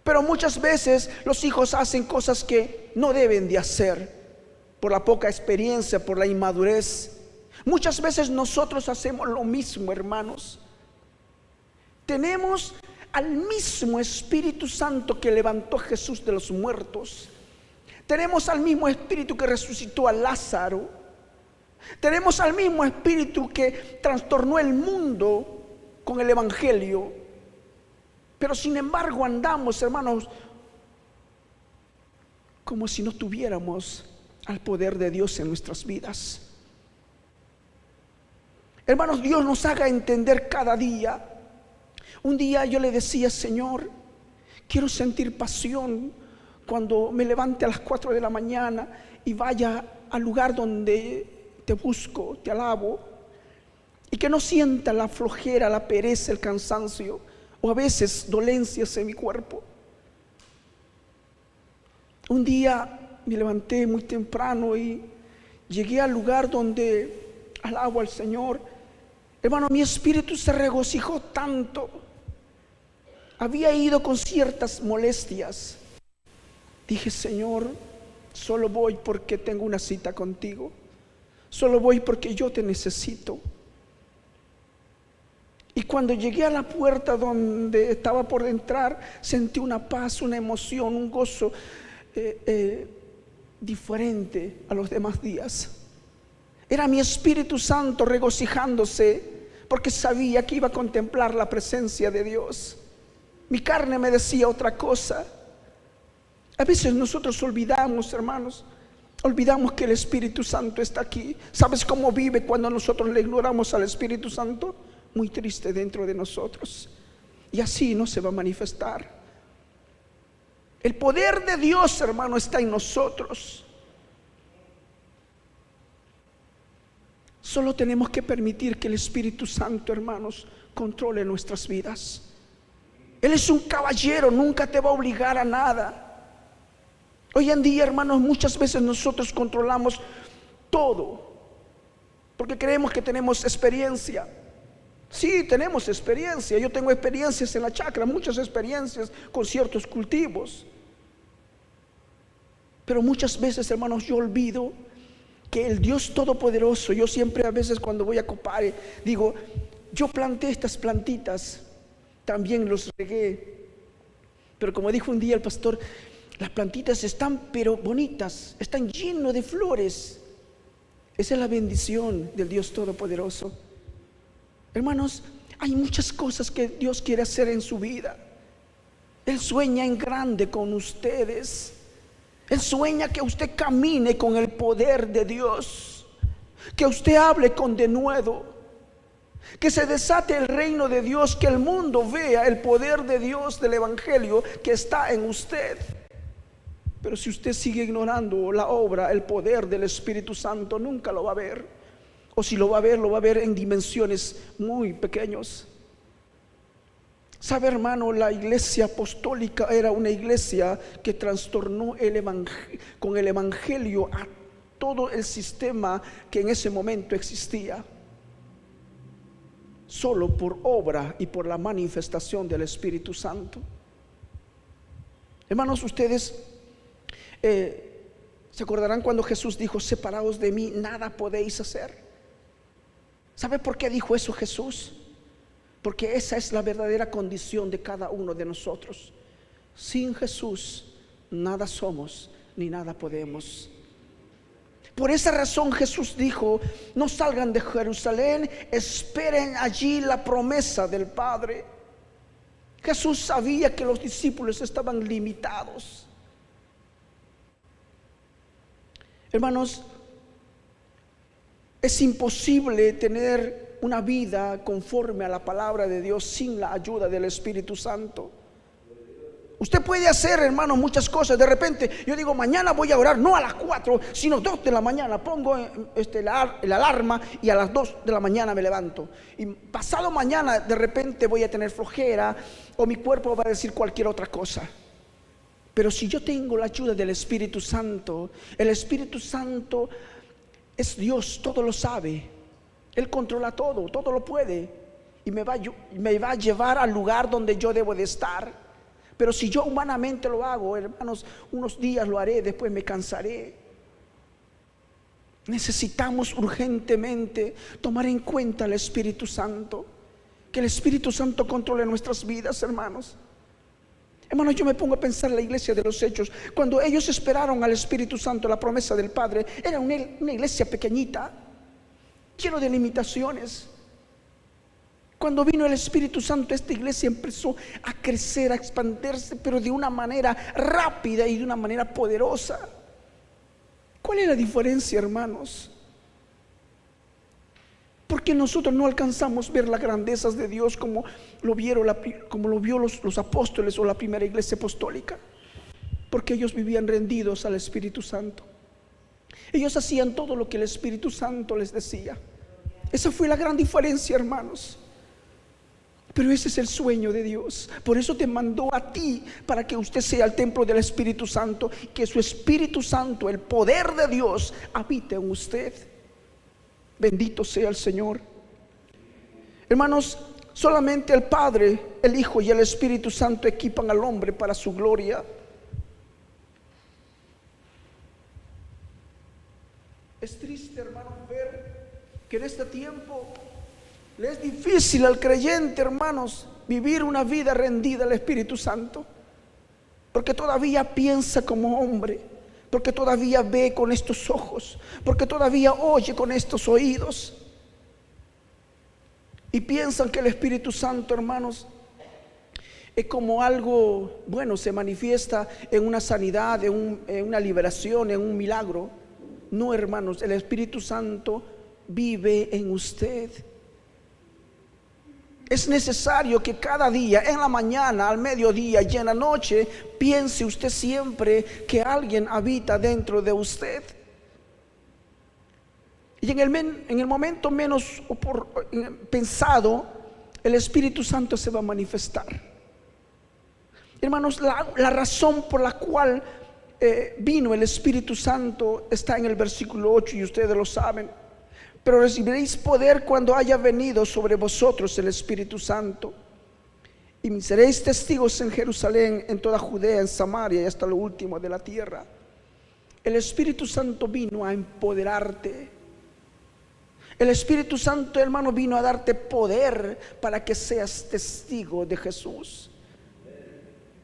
C: Pero muchas veces los hijos hacen cosas que no deben de hacer por la poca experiencia, por la inmadurez. Muchas veces nosotros hacemos lo mismo, hermanos. Tenemos al mismo Espíritu Santo que levantó a Jesús de los muertos. Tenemos al mismo Espíritu que resucitó a Lázaro. Tenemos al mismo Espíritu que trastornó el mundo con el Evangelio. Pero sin embargo andamos, hermanos, como si no tuviéramos al poder de Dios en nuestras vidas. Hermanos, Dios nos haga entender cada día. Un día yo le decía, Señor, quiero sentir pasión cuando me levante a las 4 de la mañana y vaya al lugar donde te busco, te alabo, y que no sienta la flojera, la pereza, el cansancio o a veces dolencias en mi cuerpo. Un día me levanté muy temprano y llegué al lugar donde alabo al Señor. Hermano, mi espíritu se regocijó tanto. había ido con ciertas molestias. Dije, Señor, solo voy porque tengo una cita contigo. Solo voy porque yo te necesito. Y cuando llegué a la puerta donde estaba por entrar, sentí una paz, una emoción, un gozo diferente a los demás días. Era mi Espíritu Santo regocijándose porque sabía que iba a contemplar la presencia de Dios. Mi carne me decía otra cosa. A veces nosotros olvidamos, hermanos, olvidamos que el Espíritu Santo está aquí. ¿Sabes cómo vive cuando nosotros le ignoramos al Espíritu Santo? Muy triste dentro de nosotros. Y así no se va a manifestar. El poder de Dios, hermano, está en nosotros. Solo tenemos que permitir que el Espíritu Santo, hermanos, controle nuestras vidas. Él es un caballero, nunca te va a obligar a nada. Hoy en día, hermanos, muchas veces nosotros controlamos todo porque creemos que tenemos experiencia. Sí, tenemos experiencia. Yo tengo experiencias en la chacra, muchas experiencias con ciertos cultivos. Pero muchas veces, hermanos, yo olvido que el Dios Todopoderoso, yo siempre a veces cuando voy a Copare digo, yo planté estas plantitas, también los regué, pero como dijo un día el pastor, las plantitas están pero bonitas, están llenas de flores. Esa es la bendición del Dios Todopoderoso. Hermanos, hay muchas cosas que Dios quiere hacer en su vida. Él sueña en grande con ustedes. Él sueña que usted camine con el poder de Dios, que usted hable con denuedo, que se desate el reino de Dios, que el mundo vea el poder de Dios del Evangelio que está en usted. Pero si usted sigue ignorando la obra, el poder del Espíritu Santo, nunca lo va a ver. O si lo va a ver en dimensiones muy pequeños. Sabe, hermano, la iglesia apostólica era una iglesia que trastornó con el evangelio a todo el sistema que en ese momento existía, solo por obra y por la manifestación del Espíritu Santo. Hermanos, ustedes se acordarán cuando Jesús dijo, separados de mí nada podéis hacer. ¿Sabe por qué dijo eso Jesús? Porque esa es la verdadera condición de cada uno de nosotros. Sin Jesús nada somos ni nada podemos. Por esa razón Jesús dijo, no salgan de Jerusalén, esperen allí la promesa del Padre. Jesús sabía que los discípulos estaban limitados. Hermanos, es imposible tener una vida conforme a la palabra de Dios sin la ayuda del Espíritu Santo. Usted puede hacer, hermano, muchas cosas. De repente yo digo, mañana voy a orar, no a las 4, sino 2 de la mañana. Pongo la alarma y a las 2 de la mañana me levanto. Y pasado mañana de repente voy a tener flojera o mi cuerpo va a decir cualquier otra cosa. Pero si yo tengo la ayuda del Espíritu Santo, el Espíritu Santo es Dios, todo lo sabe. Él controla todo, todo lo puede. Y me va a llevar al lugar donde yo debo de estar. Pero si yo humanamente lo hago, hermanos, unos días lo haré, después me cansaré. Necesitamos urgentemente tomar en cuenta al Espíritu Santo. Que el Espíritu Santo controle nuestras vidas, hermanos. Hermanos, yo me pongo a pensar en la iglesia de los Hechos. Cuando ellos esperaron al Espíritu Santo, la promesa del Padre, era una iglesia pequeñita, lleno de limitaciones. Cuando vino el Espíritu Santo, esta iglesia empezó a crecer, a expandirse, pero de una manera rápida y de una manera poderosa. ¿Cuál es la diferencia, hermanos? Porque nosotros no alcanzamos a ver las grandezas de Dios como lo vio los apóstoles o la primera iglesia apostólica. Porque ellos vivían rendidos al Espíritu Santo. Ellos hacían todo lo que el Espíritu Santo les decía. Esa fue la gran diferencia, hermanos. Pero ese es el sueño de Dios. Por eso te mandó a ti, para que usted sea el templo del Espíritu Santo, que su Espíritu Santo, el poder de Dios, habite en usted. Bendito sea el Señor. Hermanos, solamente el Padre, el Hijo y el Espíritu Santo equipan al hombre para su gloria. Es triste, hermanos, ver que en este tiempo le es difícil al creyente, hermanos, vivir una vida rendida al Espíritu Santo, porque todavía piensa como hombre, porque todavía ve con estos ojos, porque todavía oye con estos oídos, y piensan que el Espíritu Santo, hermanos, es como algo, bueno, se manifiesta en una sanidad, en una liberación, en un milagro. No, hermanos, el Espíritu Santo vive en usted. Es necesario que cada día, en la mañana, al mediodía y en la noche, piense usted siempre que alguien habita dentro de usted. Y en el momento menos pensado, el Espíritu Santo se va a manifestar. Hermanos, la razón por la cual vino el Espíritu Santo está en el versículo 8 y ustedes lo saben. Pero recibiréis poder cuando haya venido sobre vosotros el Espíritu Santo, y me seréis testigos en Jerusalén, en toda Judea, en Samaria y hasta lo último de la tierra. El Espíritu Santo vino a empoderarte. El Espíritu Santo, hermano, vino a darte poder para que seas testigo de Jesús.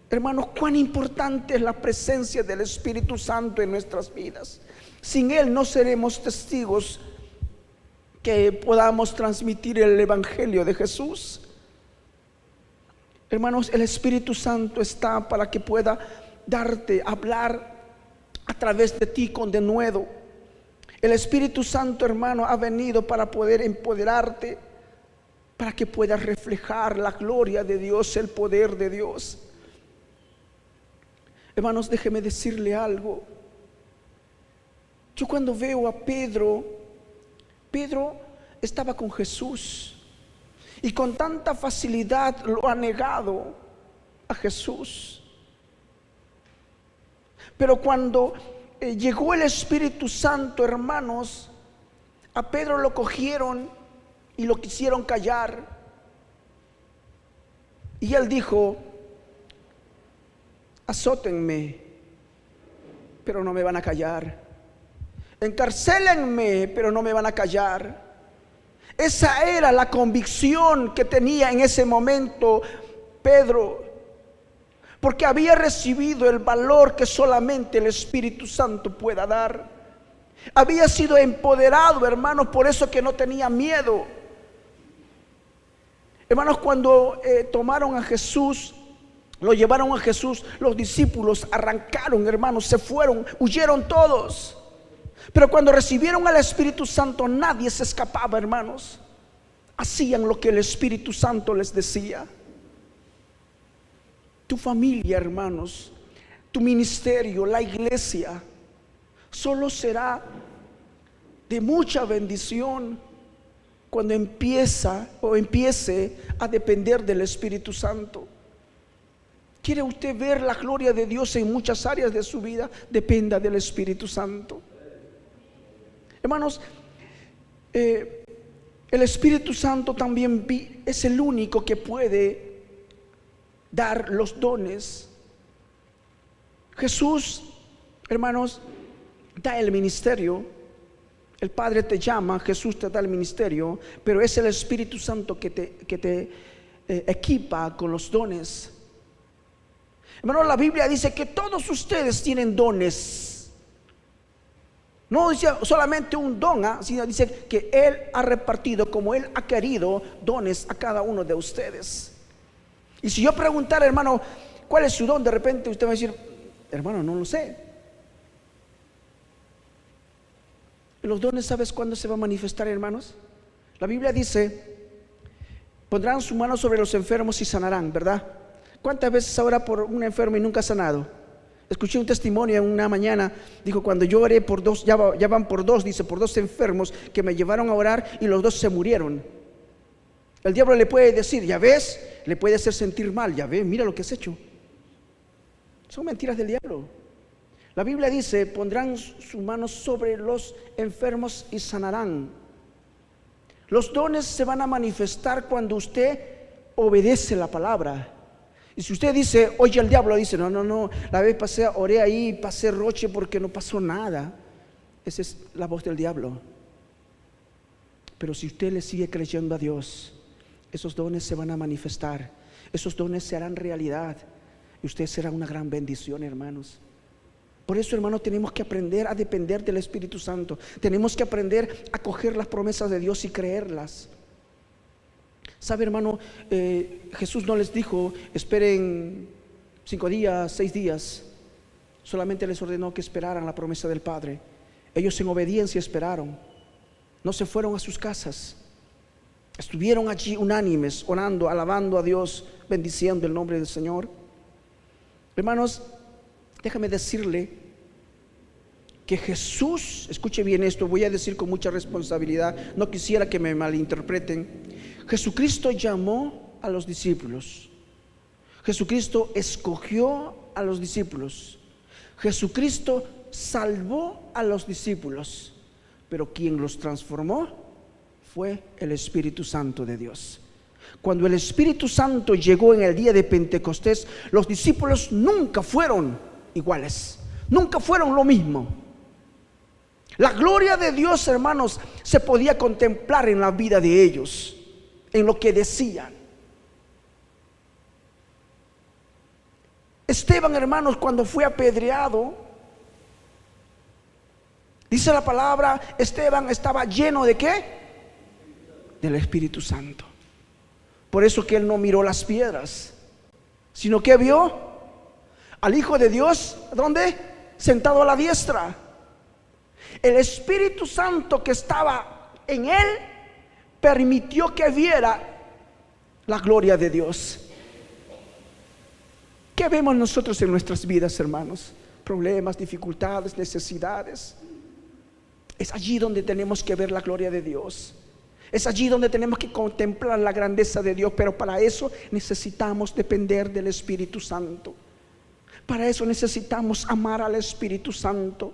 C: Hermanos, cuán importante es la presencia del Espíritu Santo en nuestras vidas. Sin Él no seremos testigos que podamos transmitir el Evangelio de Jesús. Hermanos, el Espíritu Santo está para que pueda darte, hablar a través de ti con denuedo. El Espíritu Santo, hermano, ha venido para poder empoderarte, para que puedas reflejar la gloria de Dios, el poder de Dios. Hermanos, déjeme decirle algo. Yo cuando veo a Pedro estaba con Jesús y con tanta facilidad lo ha negado a Jesús. Pero cuando llegó el Espíritu Santo, hermanos, a Pedro lo cogieron y lo quisieron callar. Y él dijo: azótenme, pero no me van a callar. Encarcélenme, pero no me van a callar. Esa era la convicción que tenía en ese momento Pedro, porque había recibido el valor que solamente el Espíritu Santo pueda dar. Había sido empoderado, hermanos, por eso que no tenía miedo. Hermanos, cuando tomaron a Jesús, lo llevaron a Jesús, los discípulos arrancaron, hermanos, se fueron, huyeron todos. Pero cuando recibieron al Espíritu Santo, nadie se escapaba, hermanos. Hacían lo que el Espíritu Santo les decía. Tu familia, hermanos, tu ministerio, la iglesia, solo será de mucha bendición cuando empiece a depender del Espíritu Santo. ¿Quiere usted ver la gloria de Dios en muchas áreas de su vida? Dependa del Espíritu Santo. Hermanos, el Espíritu Santo también es el único que puede dar los dones. Jesús, hermanos, da el ministerio. El Padre te llama, Jesús te da el ministerio, pero es el Espíritu Santo que te equipa con los dones. Hermanos, la Biblia dice que todos ustedes tienen dones. No dice solamente un don, sino dice que Él ha repartido como Él ha querido dones a cada uno de ustedes. Y si yo preguntara, hermano, ¿cuál es su don? De repente usted va a decir: hermano, no lo sé. Los dones, ¿sabes cuándo se va a manifestar, hermanos? La Biblia dice: pondrán su mano sobre los enfermos y sanarán, ¿verdad? ¿Cuántas veces ora por un enfermo y nunca ha sanado? Escuché un testimonio en una mañana, dijo: cuando yo oré por dos, ya van por dos, dice, por dos enfermos que me llevaron a orar y los dos se murieron. El diablo le puede decir: ya ves, le puede hacer sentir mal, ya ves, mira lo que has hecho. Son mentiras del diablo. La Biblia dice: pondrán sus manos sobre los enfermos y sanarán. Los dones se van a manifestar cuando usted obedece la palabra. Y si usted dice, oye, el diablo dice, no, la vez pasé, oré ahí, pasé roche porque no pasó nada. Esa es la voz del diablo. Pero si usted le sigue creyendo a Dios, esos dones se van a manifestar, esos dones se harán realidad y usted será una gran bendición, hermanos. Por eso, hermanos, tenemos que aprender a depender del Espíritu Santo. Tenemos que aprender a coger las promesas de Dios y creerlas. ¿Sabe, hermano? Jesús no les dijo, esperen 5 días, 6 días. Solamente les ordenó que esperaran la promesa del Padre. Ellos en obediencia esperaron. No se fueron a sus casas. Estuvieron allí unánimes, orando, alabando a Dios, bendiciendo el nombre del Señor. Hermanos, déjame decirle que Jesús, escuche bien esto, voy a decir con mucha responsabilidad, no quisiera que me malinterpreten. Jesucristo llamó a los discípulos. Jesucristo escogió a los discípulos. Jesucristo salvó a los discípulos. Pero quien los transformó fue el Espíritu Santo de Dios. Cuando el Espíritu Santo llegó en el día de Pentecostés, los discípulos nunca fueron iguales, nunca fueron lo mismo. La gloria de Dios, hermanos, se podía contemplar en la vida de ellos, en lo que decían. Esteban, hermanos, cuando fue apedreado, dice la palabra, Esteban estaba lleno ¿de qué? Del Espíritu Santo. Por eso que él no miró las piedras, sino que vio al Hijo de Dios, ¿dónde? Sentado a la diestra. El Espíritu Santo que estaba en él permitió que viera la gloria de Dios. ¿Qué vemos nosotros en nuestras vidas, hermanos? Problemas, dificultades, necesidades. Es allí donde tenemos que ver la gloria de Dios. Es allí donde tenemos que contemplar la grandeza de Dios. Pero para eso necesitamos depender del Espíritu Santo. Para eso necesitamos amar al Espíritu Santo.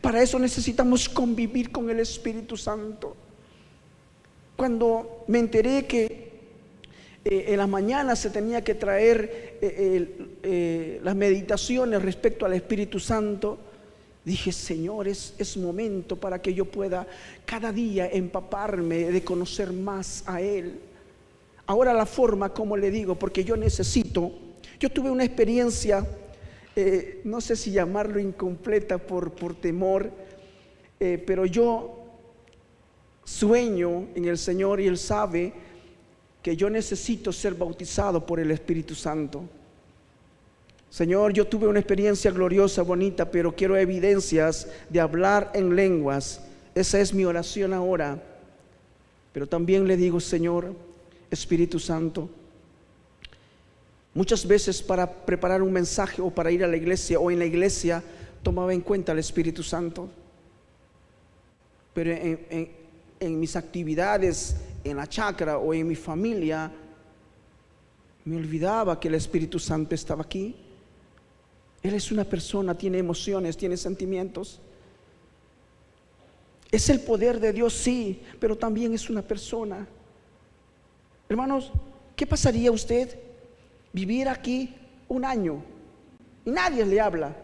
C: Para eso necesitamos convivir con el Espíritu Santo. Cuando me enteré que en las mañanas se tenía que traer las meditaciones respecto al Espíritu Santo, dije, Señor, es momento para que yo pueda cada día empaparme de conocer más a Él. Ahora la forma, como le digo, porque yo tuve una experiencia, no sé si llamarlo incompleta por temor, pero yo sueño en el Señor y Él sabe que yo necesito ser bautizado por el Espíritu Santo. Señor, yo tuve una experiencia gloriosa, bonita, pero quiero evidencias de hablar en lenguas. Esa es mi oración ahora. Pero también le digo, Señor, Espíritu Santo, muchas veces para preparar un mensaje o para ir a la iglesia o en la iglesia tomaba en cuenta al Espíritu Santo. Pero en mis actividades, en la chacra o en mi familia, me olvidaba que el Espíritu Santo estaba aquí. Él es una persona, tiene emociones, tiene sentimientos. Es el poder de Dios, sí, pero también es una persona. Hermanos, ¿qué pasaría usted vivir aquí un año y nadie le habla?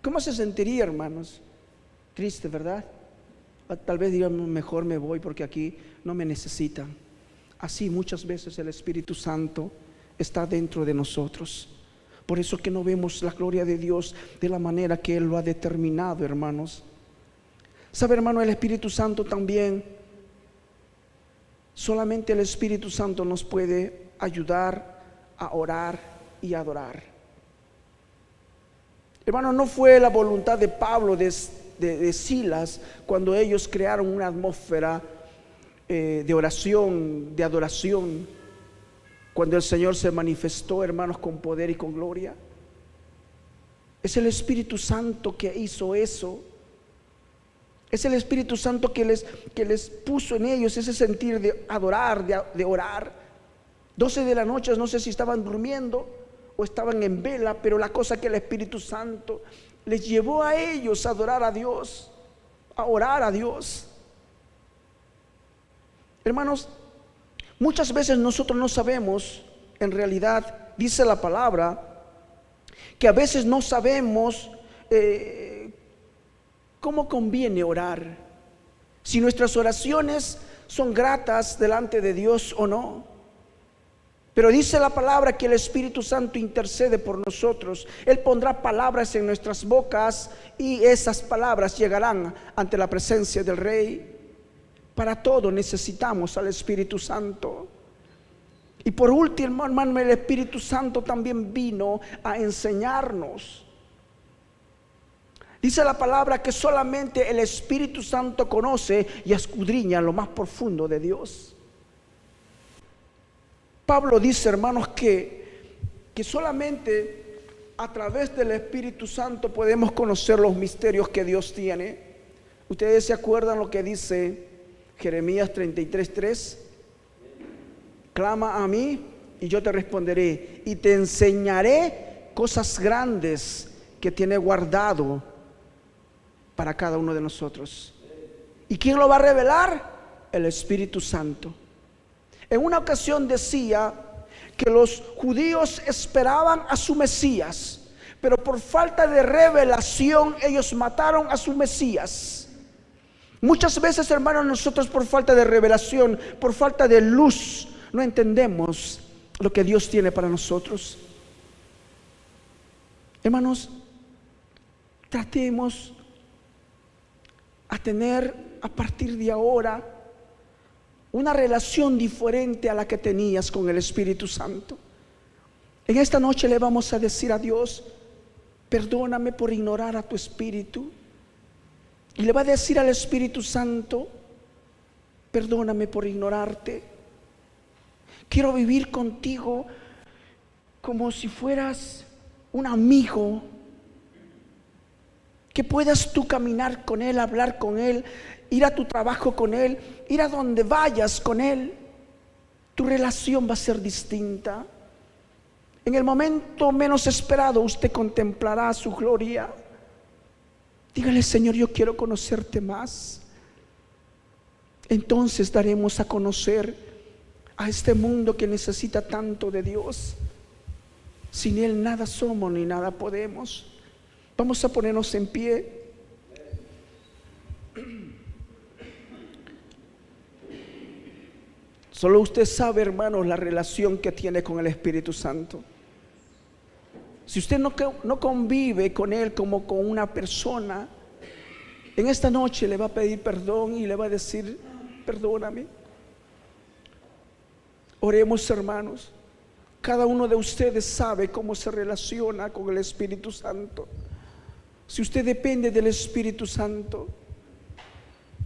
C: ¿Cómo se sentiría, hermanos? Triste, ¿verdad? Tal vez digamos, mejor me voy porque aquí no me necesitan. Así muchas veces el Espíritu Santo está dentro de nosotros. Por eso que no vemos la gloria de Dios de la manera que Él lo ha determinado, hermanos. ¿Sabe, hermano? El Espíritu Santo también, solamente el Espíritu Santo nos puede ayudar a orar y adorar. Hermano, no fue la voluntad de Pablo, de Silas, cuando ellos crearon una atmósfera de oración, de adoración, cuando el Señor se manifestó, hermanos, con poder y con gloria. Es el Espíritu Santo que hizo eso. Es el Espíritu Santo que les puso en ellos ese sentir de adorar, de orar. 12 de la noche, no sé si estaban durmiendo o estaban en vela, pero la cosa que el Espíritu Santo les llevó a ellos a adorar a Dios, a orar a Dios. Hermanos, Muchas veces nosotros no sabemos, en realidad, dice la palabra, que a veces no sabemos cómo conviene orar, si nuestras oraciones son gratas delante de Dios o no. Pero dice la palabra que el Espíritu Santo intercede por nosotros. Él pondrá palabras en nuestras bocas y esas palabras llegarán ante la presencia del Rey. Para todo necesitamos al Espíritu Santo. Y por último, hermano, el Espíritu Santo también vino a enseñarnos. Dice la palabra que solamente el Espíritu Santo conoce y escudriña lo más profundo de Dios. Pablo dice, hermanos, que solamente a través del Espíritu Santo podemos conocer los misterios que Dios tiene. Ustedes se acuerdan lo que dice Jeremías 33:3. Clama a mí y yo te responderé y te enseñaré cosas grandes que tiene guardado para cada uno de nosotros. ¿Y quién lo va a revelar? El Espíritu Santo. En una ocasión decía que los judíos esperaban a su Mesías, pero por falta de revelación ellos mataron a su Mesías. Muchas veces, hermanos, nosotros por falta de revelación, por falta de luz, no entendemos lo que Dios tiene para nosotros. Hermanos, tratemos a tener a partir de ahora una relación diferente a la que tenías con el Espíritu Santo. En esta noche le vamos a decir a Dios: perdóname por ignorar a tu Espíritu. Y le va a decir al Espíritu Santo: perdóname por ignorarte. Quiero vivir contigo como si fueras un amigo, que puedas tú caminar con Él, hablar con Él, ir a tu trabajo con Él, ir a donde vayas con Él. Tu relación va a ser distinta. En el momento menos esperado usted contemplará su gloria. Dígale: Señor, yo quiero conocerte más. Entonces daremos a conocer a este mundo que necesita tanto de Dios. Sin Él nada somos ni nada podemos. Vamos a ponernos en pie. Solo usted sabe, hermanos, la relación que tiene con el Espíritu Santo. Si usted no convive con Él como con una persona, en esta noche le va a pedir perdón y le va a decir: perdóname. Oremos, hermanos. Cada uno de ustedes sabe cómo se relaciona con el Espíritu Santo. Si usted depende del Espíritu Santo,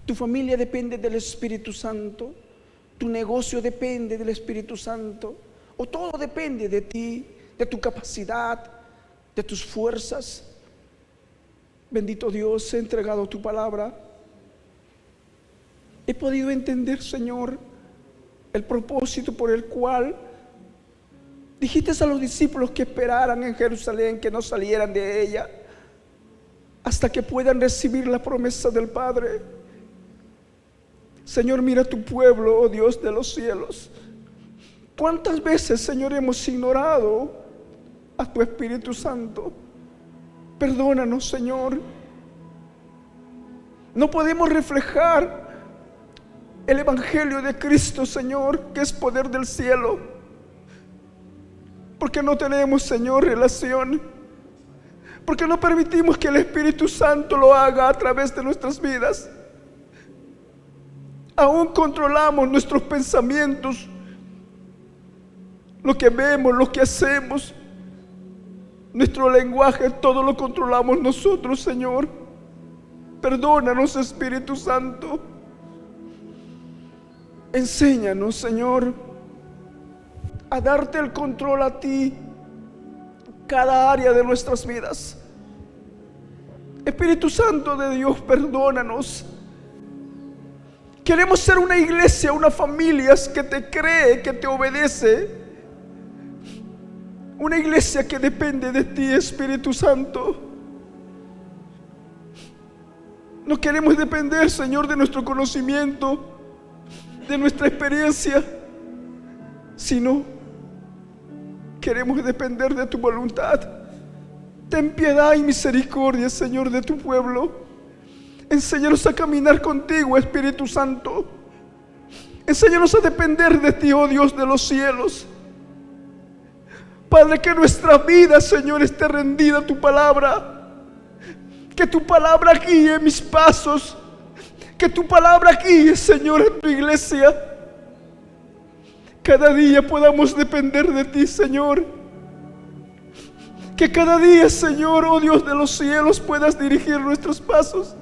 C: tu familia depende del Espíritu Santo, tu negocio depende del Espíritu Santo, o todo depende de ti, de tu capacidad, de tus fuerzas. Bendito Dios, he entregado tu palabra. He podido entender, Señor, el propósito por el cual dijiste a los discípulos que esperaran en Jerusalén, que no salieran de ella hasta que puedan recibir la promesa del Padre. Señor, mira tu pueblo, oh Dios de los cielos. ¿Cuántas veces, Señor, hemos ignorado a tu Espíritu Santo? Perdónanos, Señor. No podemos reflejar el Evangelio de Cristo, Señor, que es poder del cielo, porque no tenemos, Señor, relación, porque no permitimos que el Espíritu Santo lo haga a través de nuestras vidas. Aún controlamos nuestros pensamientos, lo que vemos, lo que hacemos, nuestro lenguaje, todo lo controlamos nosotros, Señor. Perdónanos, Espíritu Santo. Enséñanos, Señor, a darte el control a ti, cada área de nuestras vidas. Espíritu Santo de Dios, perdónanos. Queremos ser una iglesia, una familia que te cree, que te obedece. Una iglesia que depende de ti, Espíritu Santo. No queremos depender, Señor, de nuestro conocimiento, de nuestra experiencia. sino queremos depender de tu voluntad. Ten piedad y misericordia, Señor, de tu pueblo. Enséñanos a caminar contigo, Espíritu Santo. Enséñanos a depender de ti, oh Dios de los cielos. Padre, que nuestra vida, Señor, esté rendida a tu palabra. Que tu palabra guíe mis pasos. Que tu palabra guíe, Señor, a tu iglesia. Cada día podamos depender de ti, Señor. Que cada día, Señor, oh Dios de los cielos, puedas dirigir nuestros pasos.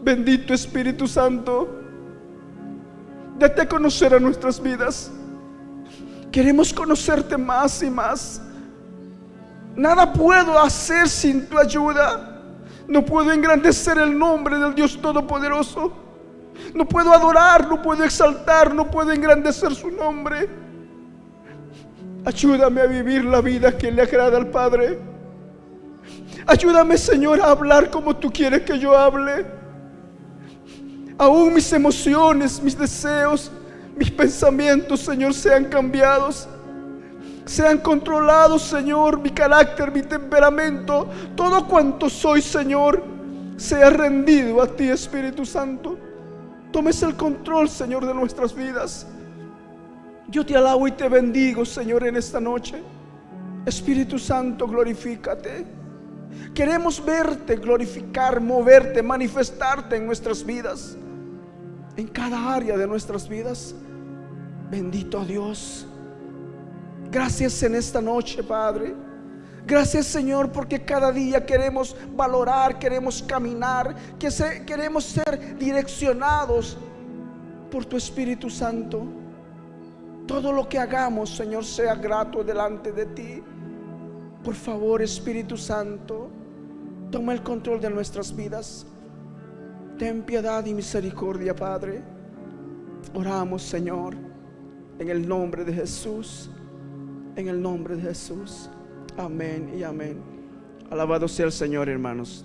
C: Bendito Espíritu Santo, date a conocer a nuestras vidas. Queremos conocerte más y más. Nada puedo hacer sin tu ayuda. No puedo engrandecer el nombre del Dios Todopoderoso. No puedo adorar, no puedo exaltar, no puedo engrandecer su nombre. Ayúdame a vivir la vida que le agrada al Padre. Ayúdame, Señor, a hablar como tú quieres que yo hable. Aún mis emociones, mis deseos, mis pensamientos, Señor, sean cambiados, sean controlados, Señor. Mi carácter, mi temperamento, todo cuanto soy, Señor, sea rendido a ti, Espíritu Santo. Tomes el control, Señor, de nuestras vidas. Yo te alabo y te bendigo, Señor, en esta noche. Espíritu Santo, glorifícate. Queremos verte, glorificar, moverte, manifestarte en nuestras vidas, en cada área de nuestras vidas. Bendito Dios. Gracias en esta noche, Padre. Gracias, Señor, porque cada día queremos valorar, queremos caminar, queremos ser direccionados por tu Espíritu Santo. Todo lo que hagamos, Señor, sea grato delante de ti. Por favor, Espíritu Santo, toma el control de nuestras vidas. Ten piedad y misericordia, Padre. Oramos, Señor, en el nombre de Jesús. En el nombre de Jesús. Amén y amén. Alabado sea el Señor, hermanos.